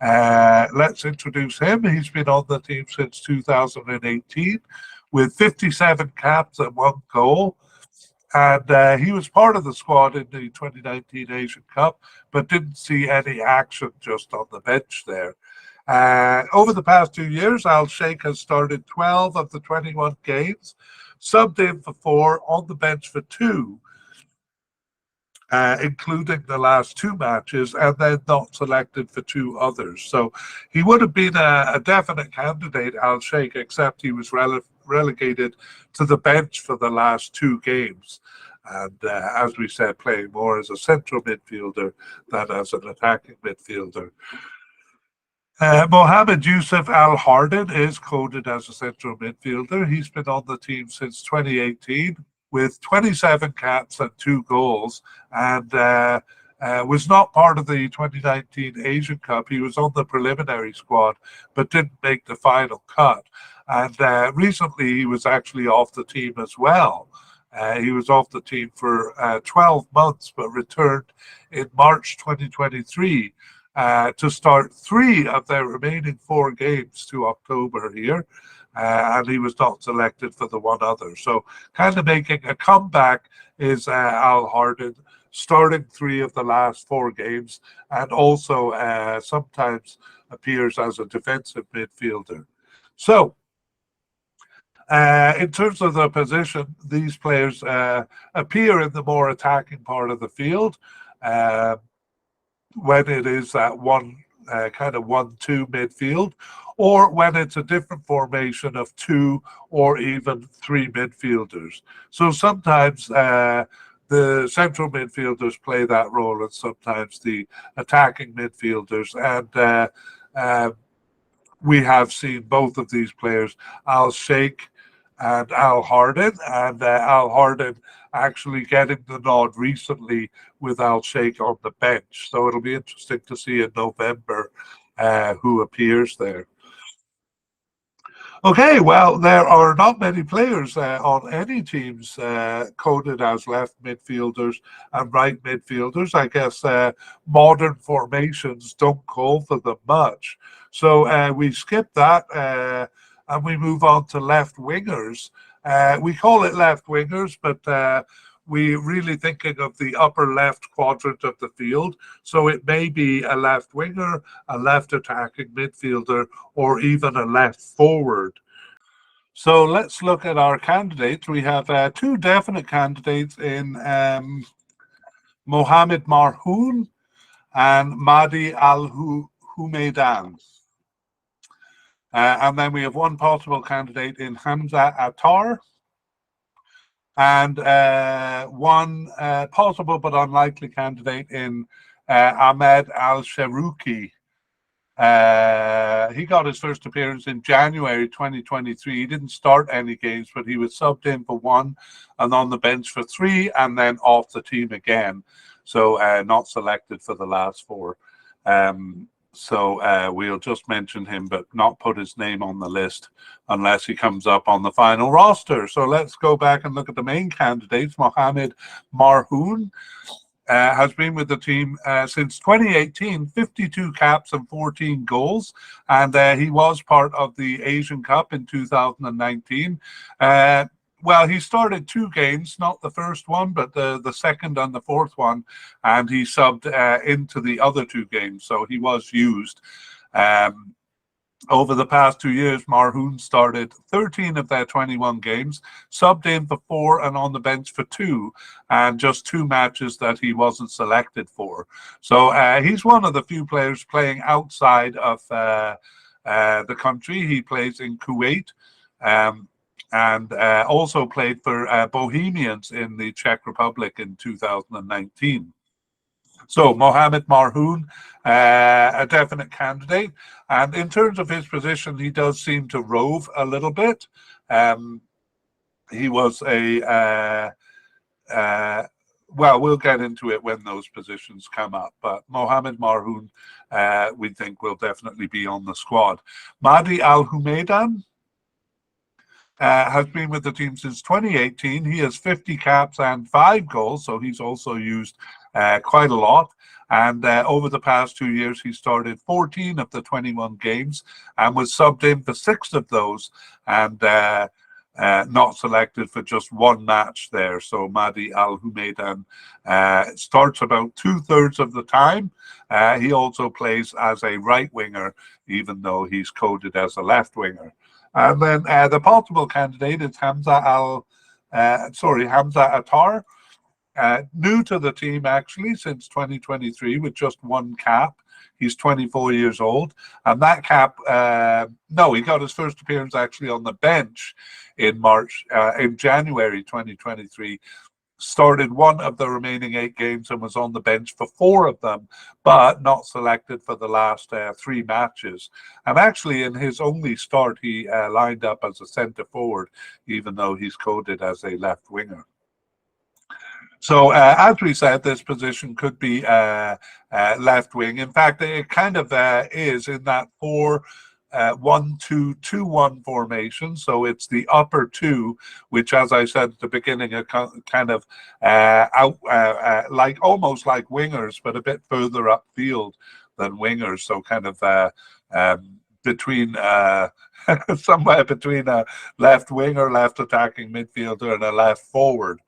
Let's introduce him. He's been on the team since 2018 with 57 caps and 1 goal. And he was part of the squad in the 2019 Asian Cup, but didn't see any action, just on the bench there. Over the past 2 years, Al Sheikh has started 12 of the 21 games, subbed in for 4, on the bench for 2, including the last 2 matches, and then not selected for 2 others. So he would have been a definite candidate, Al Sheikh, except he was relegated to the bench for the last 2 games. And as we said, playing more as a central midfielder than as an attacking midfielder. Mohammed Yusuf Al Harden is coded as a central midfielder. He's been on the team since 2018. with 27 caps and 2 goals, and was not part of the 2019 Asian Cup. He was on the preliminary squad, but didn't make the final cut. And recently, he was actually off the team as well. He was off the team for 12 months, but returned in March 2023 to start 3 of their remaining 4 games to October here. And he was not selected for the one other. So kind of making a comeback is Al Harden, starting 3 of the last 4 games, and also sometimes appears as a defensive midfielder. So in terms of the position, these players appear in the more attacking part of the field when it is that one kind of 1-2 midfield, or when it's a different formation of 2 or even 3 midfielders. So sometimes the central midfielders play that role, and sometimes the attacking midfielders. And we have seen both of these players, Al Sheikh and Al Harden, and Al Harden actually getting the nod recently with Al Sheikh on the bench. So it'll be interesting to see in November who appears there. Okay, well, there are not many players on any teams coded as left midfielders and right midfielders. I guess modern formations don't call for them much. So we skip that and we move on to left wingers. We call it left wingers, but we're really thinking of the upper left quadrant of the field. So it may be a left winger, a left attacking midfielder, or even a left forward. So let's look at our candidates. We have 2 definite candidates in Mohamed Marhoun and Mahdi Al-Humaidan. And then we have 1 possible candidate in Hamza Attar, and 1 possible but unlikely candidate in Ahmed Al-Sharouki. He got his first appearance in January 2023. He didn't start any games, but he was subbed in for 1 and on the bench for 3, and then off the team again. So not selected for the last 4. So we'll just mention him, but not put his name on the list unless he comes up on the final roster. So let's go back and look at the main candidates. Mohamed Marhoun has been with the team since 2018, 52 caps and 14 goals. And he was part of the Asian Cup in 2019. Well, he started 2 games, not the first one, but the second and the 4th one, and he subbed into the other 2 games, so he was used. Over the past 2 years, Marhoun started 13 of their 21 games, subbed in for 4 and on the bench for 2, and just 2 matches that he wasn't selected for. So he's one of the few players playing outside of the country. He plays in Kuwait. And also played for Bohemians in the Czech Republic in 2019. So Mohamed Marhoun, a definite candidate. And in terms of his position, he does seem to rove a little bit. He was well, we'll get into it when those positions come up. But Mohamed Marhoun, we think, will definitely be on the squad. Mahdi Al-Humaidan has been with the team since 2018. He has 50 caps and 5 goals, so he's also used quite a lot. And over the past 2 years, he started 14 of the 21 games and was subbed in for 6 of those, and not selected for just 1 match there. So Mahdi Al-Humaidan starts about 2/3 of the time. He also plays as a right winger, even though he's coded as a left winger. And then the possible candidate is Hamza Attar, new to the team actually since 2023 with just 1 cap. He's 24 years old, and that cap, no, he got his first appearance actually on the bench in January 2023. Started 1 of the remaining 8 games and was on the bench for 4 of them, but not selected for the last 3 matches. And actually, in his only start, he lined up as a centre forward, even though he's coded as a left winger. So as we said, this position could be left wing. In fact, it kind of is in that 4-1-2-2-1 formation. So it's the upper two, which, as I said at the beginning, are kind of like almost like wingers, but a bit further upfield than wingers. So kind of between somewhere between a left winger, left attacking midfielder, and a left forward.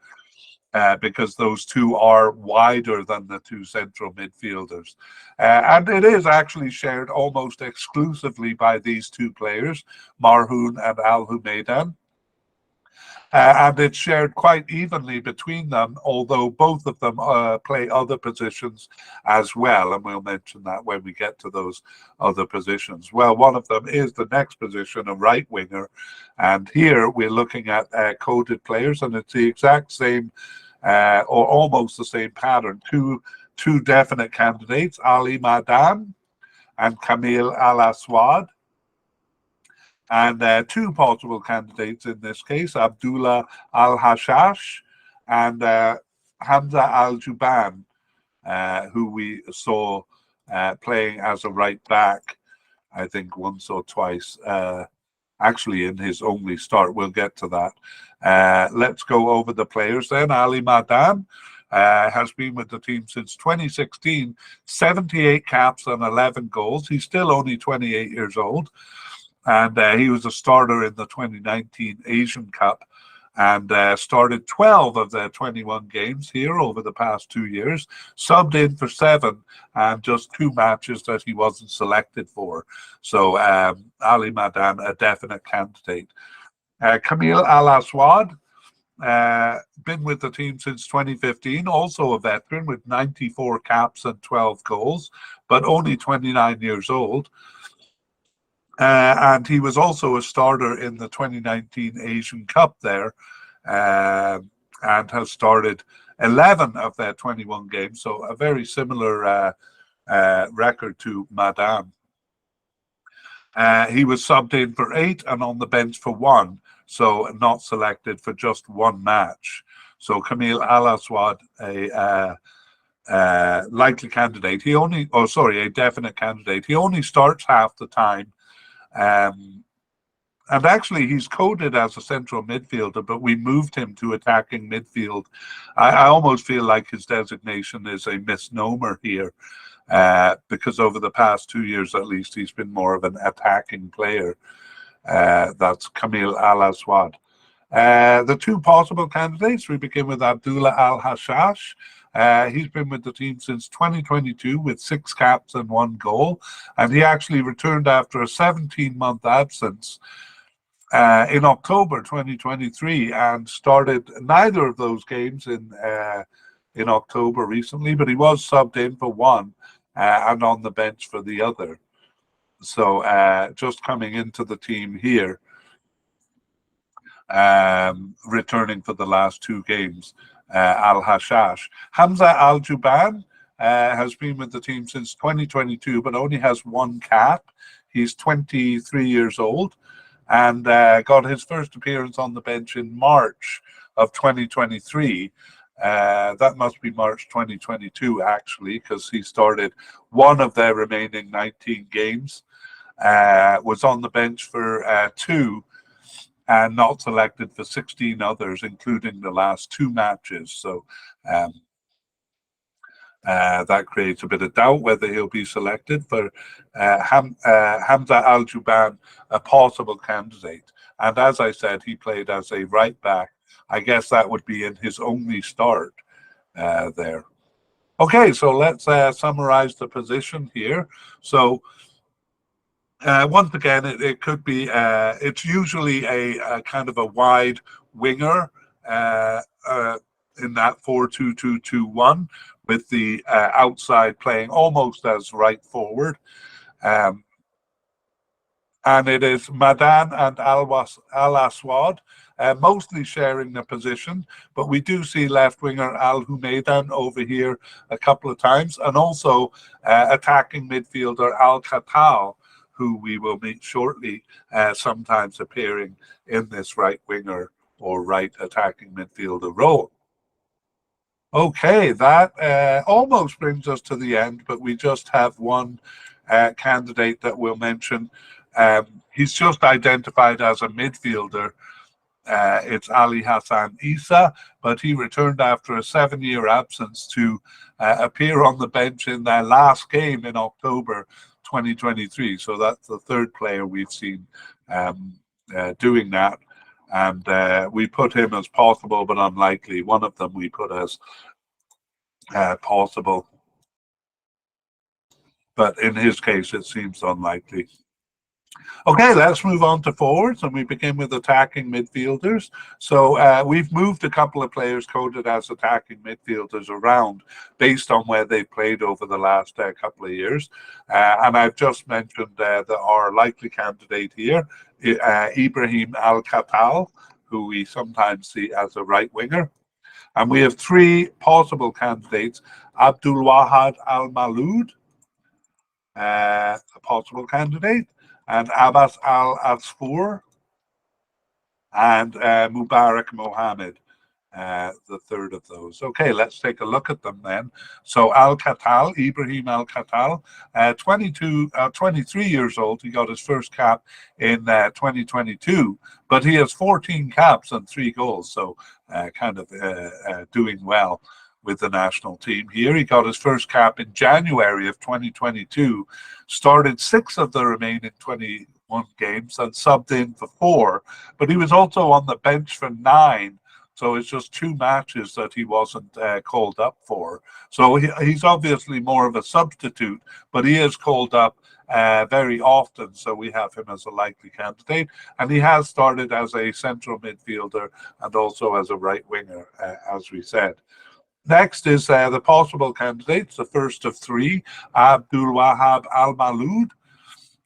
Because those two are wider than the two central midfielders. And it is actually shared almost exclusively by these two players, Marhoun and Al Humaidan. And it's shared quite evenly between them, although both of them play other positions as well. And we'll mention that when we get to those other positions. Well, one of them is the next position, a right winger. And here we're looking at coded players, and it's the exact same or almost the same pattern. Two definite candidates, Ali Madan and Kamil Al Aswad. And two possible candidates in this case, Abdullah Al Hashash and Hamza Al Juban, who we saw playing as a right back, I think once or twice, actually in his only start. We'll get to that. Let's go over the players then. Ali Madan has been with the team since 2016, 78 caps and 11 goals. He's still only 28 years old. And he was a starter in the 2019 Asian Cup and started 12 of their 21 games here over the past 2 years, subbed in for 7 and just 2 matches that he wasn't selected for. So Ali Madan, a definite candidate. Kamil Al Aswad, been with the team since 2015, also a veteran with 94 caps and 12 goals, but only 29 years old. And he was also a starter in the 2019 Asian Cup there, and has started 11 of their 21 games. So a very similar record to Madan. He was subbed in for 8 and on the bench for 1, so not selected for just 1 match. So Kamil Al Aswad, a likely candidate. A definite candidate. He only starts half the time. And actually, he's coded as a central midfielder, but we moved him to attacking midfield. I almost feel like his designation is a misnomer here, because over the past 2 years, at least, he's been more of an attacking player. That's Kamil Al Aswad. The two possible candidates, we begin with Abdullah Al Hashash. He's been with the team since 2022 with 6 caps and 1 goal. And he actually returned after a 17-month absence in October 2023 and started neither of those games in October recently, but he was subbed in for 1 and on the bench for the other. So just coming into the team here, returning for the last 2 games. Al Hashash. Hamza Al Juban has been with the team since 2022, but only has 1 cap. He's 23 years old and got his first appearance on the bench in March of 2023. That must be March 2022, actually, because he started 1 of their remaining 19 games, was on the bench for 2, and not selected for 16 others, including the last 2 matches. So that creates a bit of doubt whether he'll be selected. For Hamza Al Juban, a possible candidate. And as I said, he played as a right back. I guess that would be in his only start there. Okay, so let's summarize the position here. So once again, it could be, it's usually a kind of a wide winger in that 4-2-2-2-1 with the outside playing almost as right forward. And it is Madan and Al Aswad mostly sharing the position, but we do see left winger Al Humaidan over here a couple of times, and also attacking midfielder Al Khatal, who we will meet shortly, sometimes appearing in this right winger or right attacking midfielder role. Okay, that almost brings us to the end, but we just have one candidate that we'll mention. He's just identified as a midfielder. It's Ali Hassan Isa, but he returned after a 7-year absence to appear on the bench in their last game in October 2023. So that's the third player we've seen doing that. And we put him as possible but unlikely. One of them we put as possible, but in his case, it seems unlikely. Okay, let's move on to forwards, and we begin with attacking midfielders. So we've moved a couple of players coded as attacking midfielders around based on where they've played over the last couple of years. And I've just mentioned that our likely candidate here, Ibrahim Al-Khattal, who we sometimes see as a right winger. And we have three possible candidates: Abdul Wahad Al-Maloud, a possible candidate, and Abbas Al-Asfour, and Mubarak Mohammed, the third of those. Okay, let's take a look at them then. So Al-Khattal, Ibrahim Al-Khattal, 23 years old. He got his first cap in 2022, but he has 14 caps and 3 goals, so kind of doing well with the national team here. He got his first cap in January of 2022, started 6 of the remaining 21 games and subbed in for 4, but he was also on the bench for 9. So it's just 2 matches that he wasn't called up for. So he's obviously more of a substitute, but he is called up very often. So we have him as a likely candidate. And he has started as a central midfielder and also as a right winger, as we said. Next is the possible candidates, the first of 3, Abdul Wahab Al-Maloud.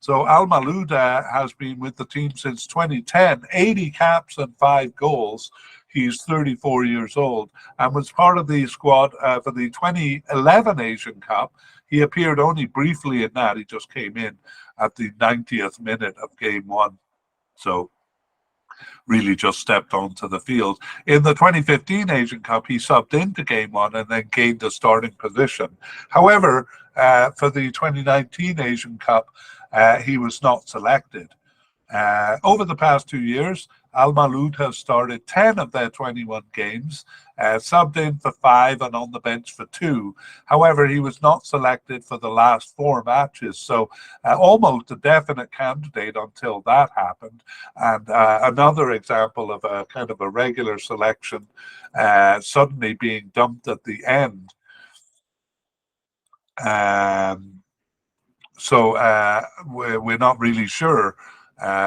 So Al-Maloud has been with the team since 2010, 80 caps and 5 goals. He's 34 years old and was part of the squad for the 2011 Asian Cup. He appeared only briefly in that. He just came in at the 90th minute of game 1. So really just stepped onto the field. In the 2015 Asian Cup, he subbed into game 1 and then gained a starting position. However, for the 2019 Asian Cup, he was not selected. Over the past 2 years, Al-Maloud has started 10 of their 21 games, subbed in for 5 and on the bench for 2. However, he was not selected for the last 4 matches, so almost a definite candidate until that happened. And another example of a kind of a regular selection suddenly being dumped at the end. So we're not really sure.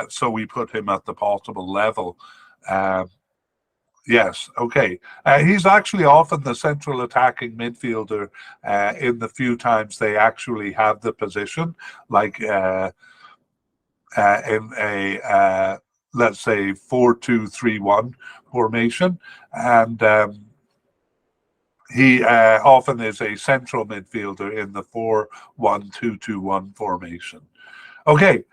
So we put him at the possible level. Yes, okay. He's actually often the central attacking midfielder in the few times they actually have the position, like in a, let's say, 4-2-3-1 formation. And he often is a central midfielder in the 4-1-2-2-1 formation. Okay.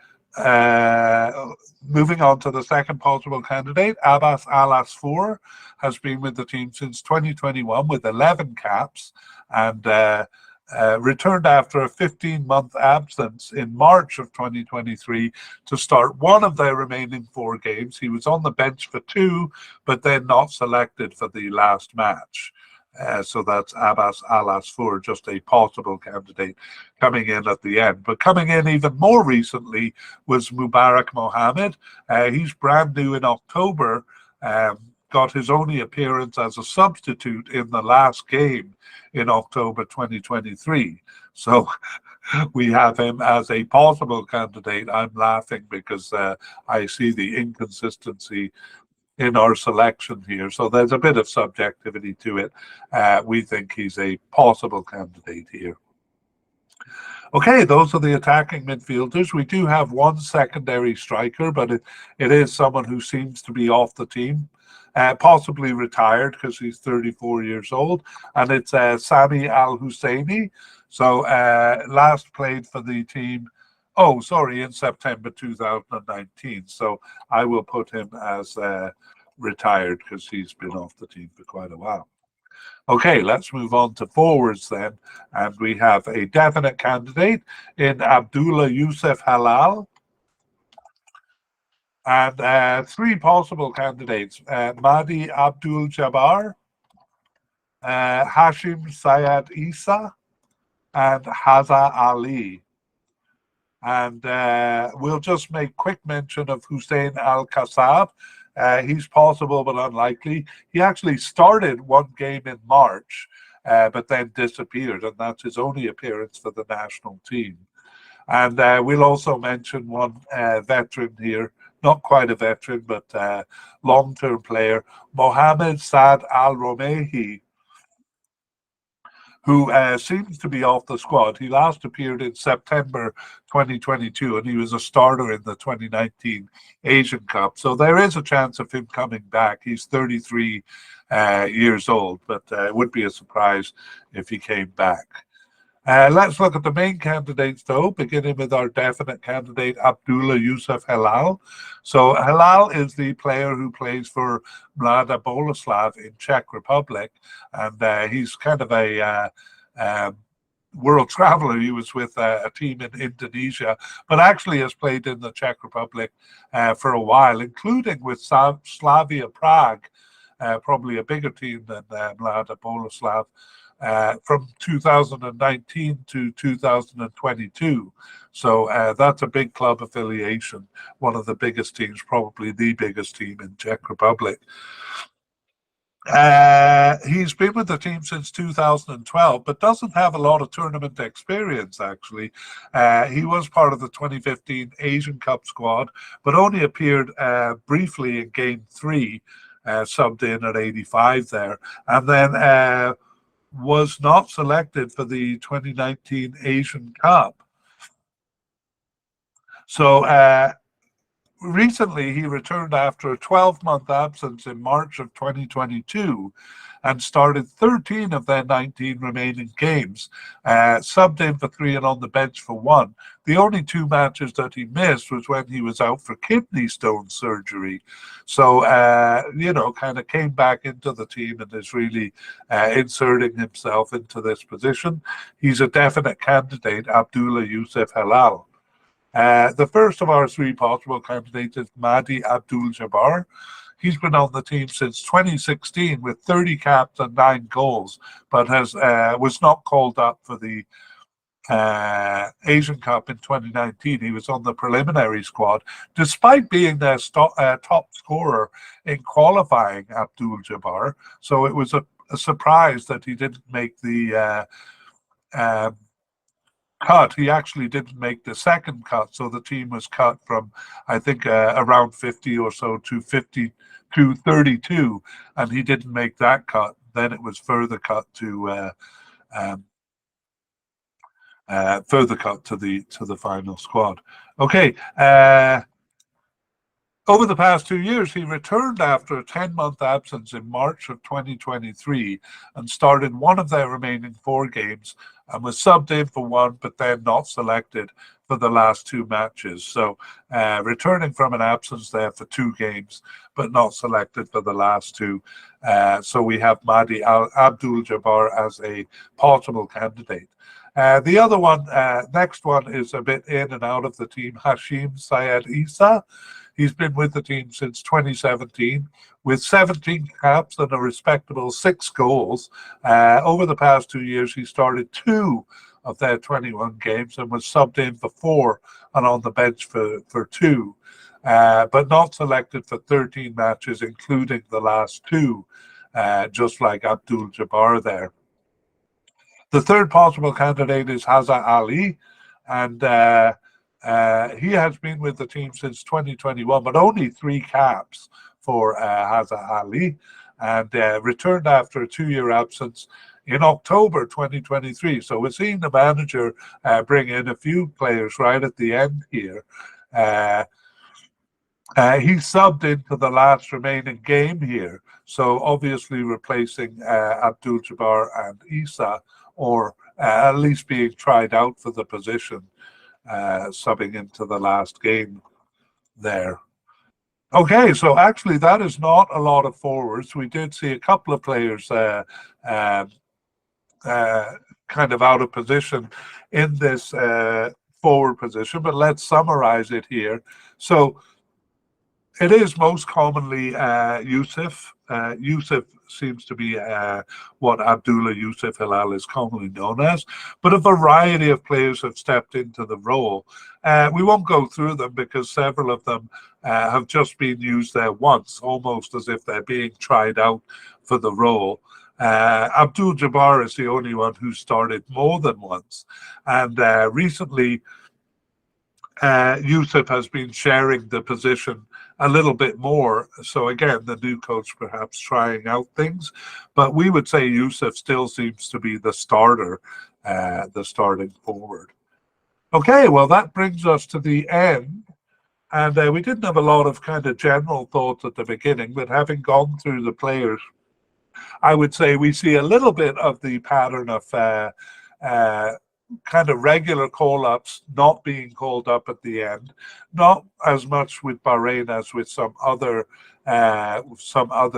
Moving on to the second possible candidate, Abbas Al-Asfour has been with the team since 2021 with 11 caps and returned after a 15-month absence in March of 2023 to start one of their remaining 4 games. He was on the bench for 2, but then not selected for the last match. So that's Abbas Al-Asfour, just a possible candidate coming in at the end. But coming in even more recently was Mubarak Mohammed. He's brand new in October, got his only appearance as a substitute in the last game in October 2023. So we have him as a possible candidate. I'm laughing because I see the inconsistency in our selection here. So there's a bit of subjectivity to it. We think he's a possible candidate here. Okay, those are the attacking midfielders. We do have one secondary striker, but it is someone who seems to be off the team, possibly retired because he's 34 years old, and it's Sami Al-Husseini. So last played for the team, in September 2019. So I will put him as retired because he's been off the team for quite a while. Okay, let's move on to forwards then. And we have a definite candidate in Abdullah Youssef Halal. And three possible candidates, Mahdi Abdul Jabbar, Hashim Syed Isa, and Haza Ali. And we'll just make quick mention of Hussein Al-Qassab. He's possible but unlikely. He actually started one game in March, but then disappeared, and that's his only appearance for the national team. And we'll also mention one veteran here, not quite a veteran, but long-term player, Mohamed Saad Al-Romehi, who seems to be off the squad. He last appeared in September 2022, and he was a starter in the 2019 Asian Cup. So there is a chance of him coming back. He's 33 years old, but it would be a surprise if he came back. Let's look at the main candidates, though, beginning with our definite candidate, Abdullah Youssef Halal. So Halal is the player who plays for Mlada Boleslav in Czech Republic, and he's kind of a world traveler. He was with a team in Indonesia, but actually has played in the Czech Republic for a while, including with Slavia Prague, probably a bigger team than Mlada Boleslav. From 2019 to 2022. So that's a big club affiliation, one of the biggest teams, probably the biggest team in Czech Republic. He's been with the team since 2012, but doesn't have a lot of tournament experience, actually. He was part of the 2015 Asian Cup squad, but only appeared briefly in Game 3, subbed in at 85 there. And then was not selected for the 2019 Asian Cup. So recently he returned after a 12-month absence in March of 2022 and started 13 of their 19 remaining games, subbed in for 3 and on the bench for 1. The only 2 matches that he missed was when he was out for kidney stone surgery. So, kind of came back into the team and is really inserting himself into this position. He's a definite candidate, Abdullah Youssef Halal. The first of our 3 possible candidates is Mahdi Abdul Jabbar. He's been on the team since 2016 with 30 caps and 9 goals, but was not called up for the Asian Cup in 2019. He was on the preliminary squad, despite being their top scorer in qualifying, Abdul Jabbar. So it was a surprise that he didn't make the cut. He actually didn't make the second cut, so the team was cut from, I think, around 50 or so to 32, and he didn't make that cut. Then it was further cut to the final squad. Okay. Over the past 2 years, he returned after a 10-month absence in March of 2023 and started one of their remaining 4 games and was subbed in for 1, but then not selected for the last 2 matches. So returning from an absence there for 2 games, but not selected for the last 2. So we have Mahdi Abdul Jabbar as a possible candidate. The other one, next one, is a bit in and out of the team, Hashim Syed Isa. He's been with the team since 2017 with 17 caps and a respectable 6 goals. Over the past 2 years, he started 2 of their 21 games and was subbed in for 4 and on the bench for 2, but not selected for 13 matches, including the last 2, just like Abdul Jabbar there. The third possible candidate is Haza Ali, and he has been with the team since 2021, but only 3 caps for Haza Ali, and returned after a 2-year absence in October 2023. So we're seeing the manager bring in a few players right at the end here. He subbed into the last remaining game here, so obviously replacing Abdul Jabbar and Isa, or at least being tried out for the position, subbing into the last game there. Okay, so actually that is not a lot of forwards. We did see a couple of players uh, kind of out of position in this forward position, but let's summarize it here. So it is most commonly Yusuf. Yusuf seems to be what Abdullah Yusuf Hilal is commonly known as, but a variety of players have stepped into the role. We won't go through them because several of them have just been used there once, almost as if they're being tried out for the role. Abdul Jabbar is the only one who started more than once, and recently Yusuf has been sharing the position a little bit more. So again, the new coach perhaps trying out things, but we would say Yusuf still seems to be the starter, the starting forward. Okay, well, that brings us to the end. And we didn't have a lot of kind of general thoughts at the beginning, but having gone through the players, I would say we see a little bit of the pattern of kind of regular call-ups not being called up at the end, not as much with Bahrain as with some other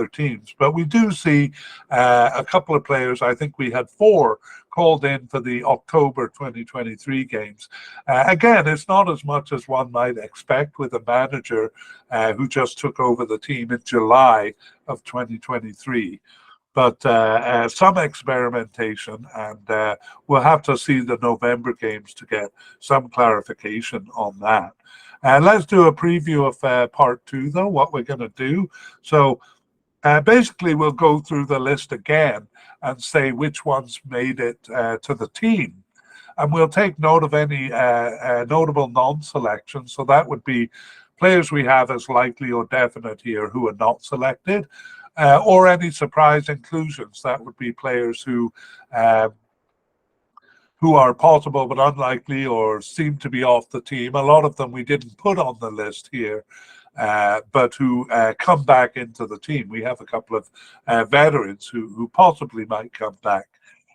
teams, but we do see a couple of players. I think we had 4 called in for the October 2023 games. Again, it's not as much as one might expect with a manager who just took over the team in July of 2023. But some experimentation, and we'll have to see the November games to get some clarification on that. Let's do a preview of part 2, though, what we're going to do. So basically, we'll go through the list again and say which ones made it to the team. And we'll take note of any notable non-selections. So that would be players we have as likely or definite here who are not selected. Or any surprise inclusions. That would be players who are possible but unlikely or seem to be off the team. A lot of them we didn't put on the list here, but who come back into the team. We have a couple of veterans who possibly might come back.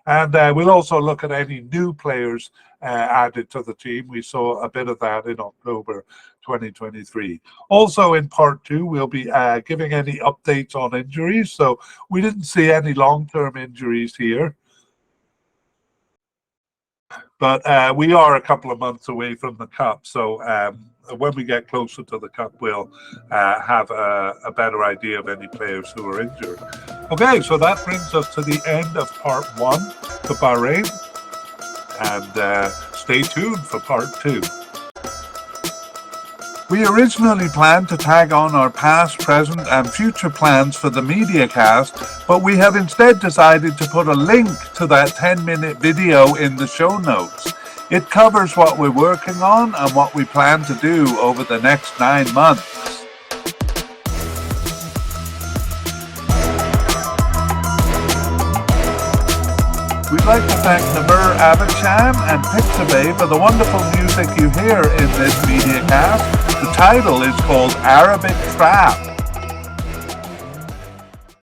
And we'll also look at any new players added to the team. We saw a bit of that in October 2023. Also in part 2, we'll be giving any updates on injuries. So we didn't see any long-term injuries here. But we are a couple of months away from the Cup. So when we get closer to the Cup, we'll have a better idea of any players who are injured. Okay, so that brings us to the end of part 1 for Bahrain. And stay tuned for part 2. We originally planned to tag on our past, present, and future plans for the mediacast, but we have instead decided to put a link to that 10-minute video in the show notes. It covers what we're working on and what we plan to do over the next 9 months. We'd like to thank Namur Abachan and Pixabay for the wonderful music you hear in this mediacast. The title is called Arabic Trap.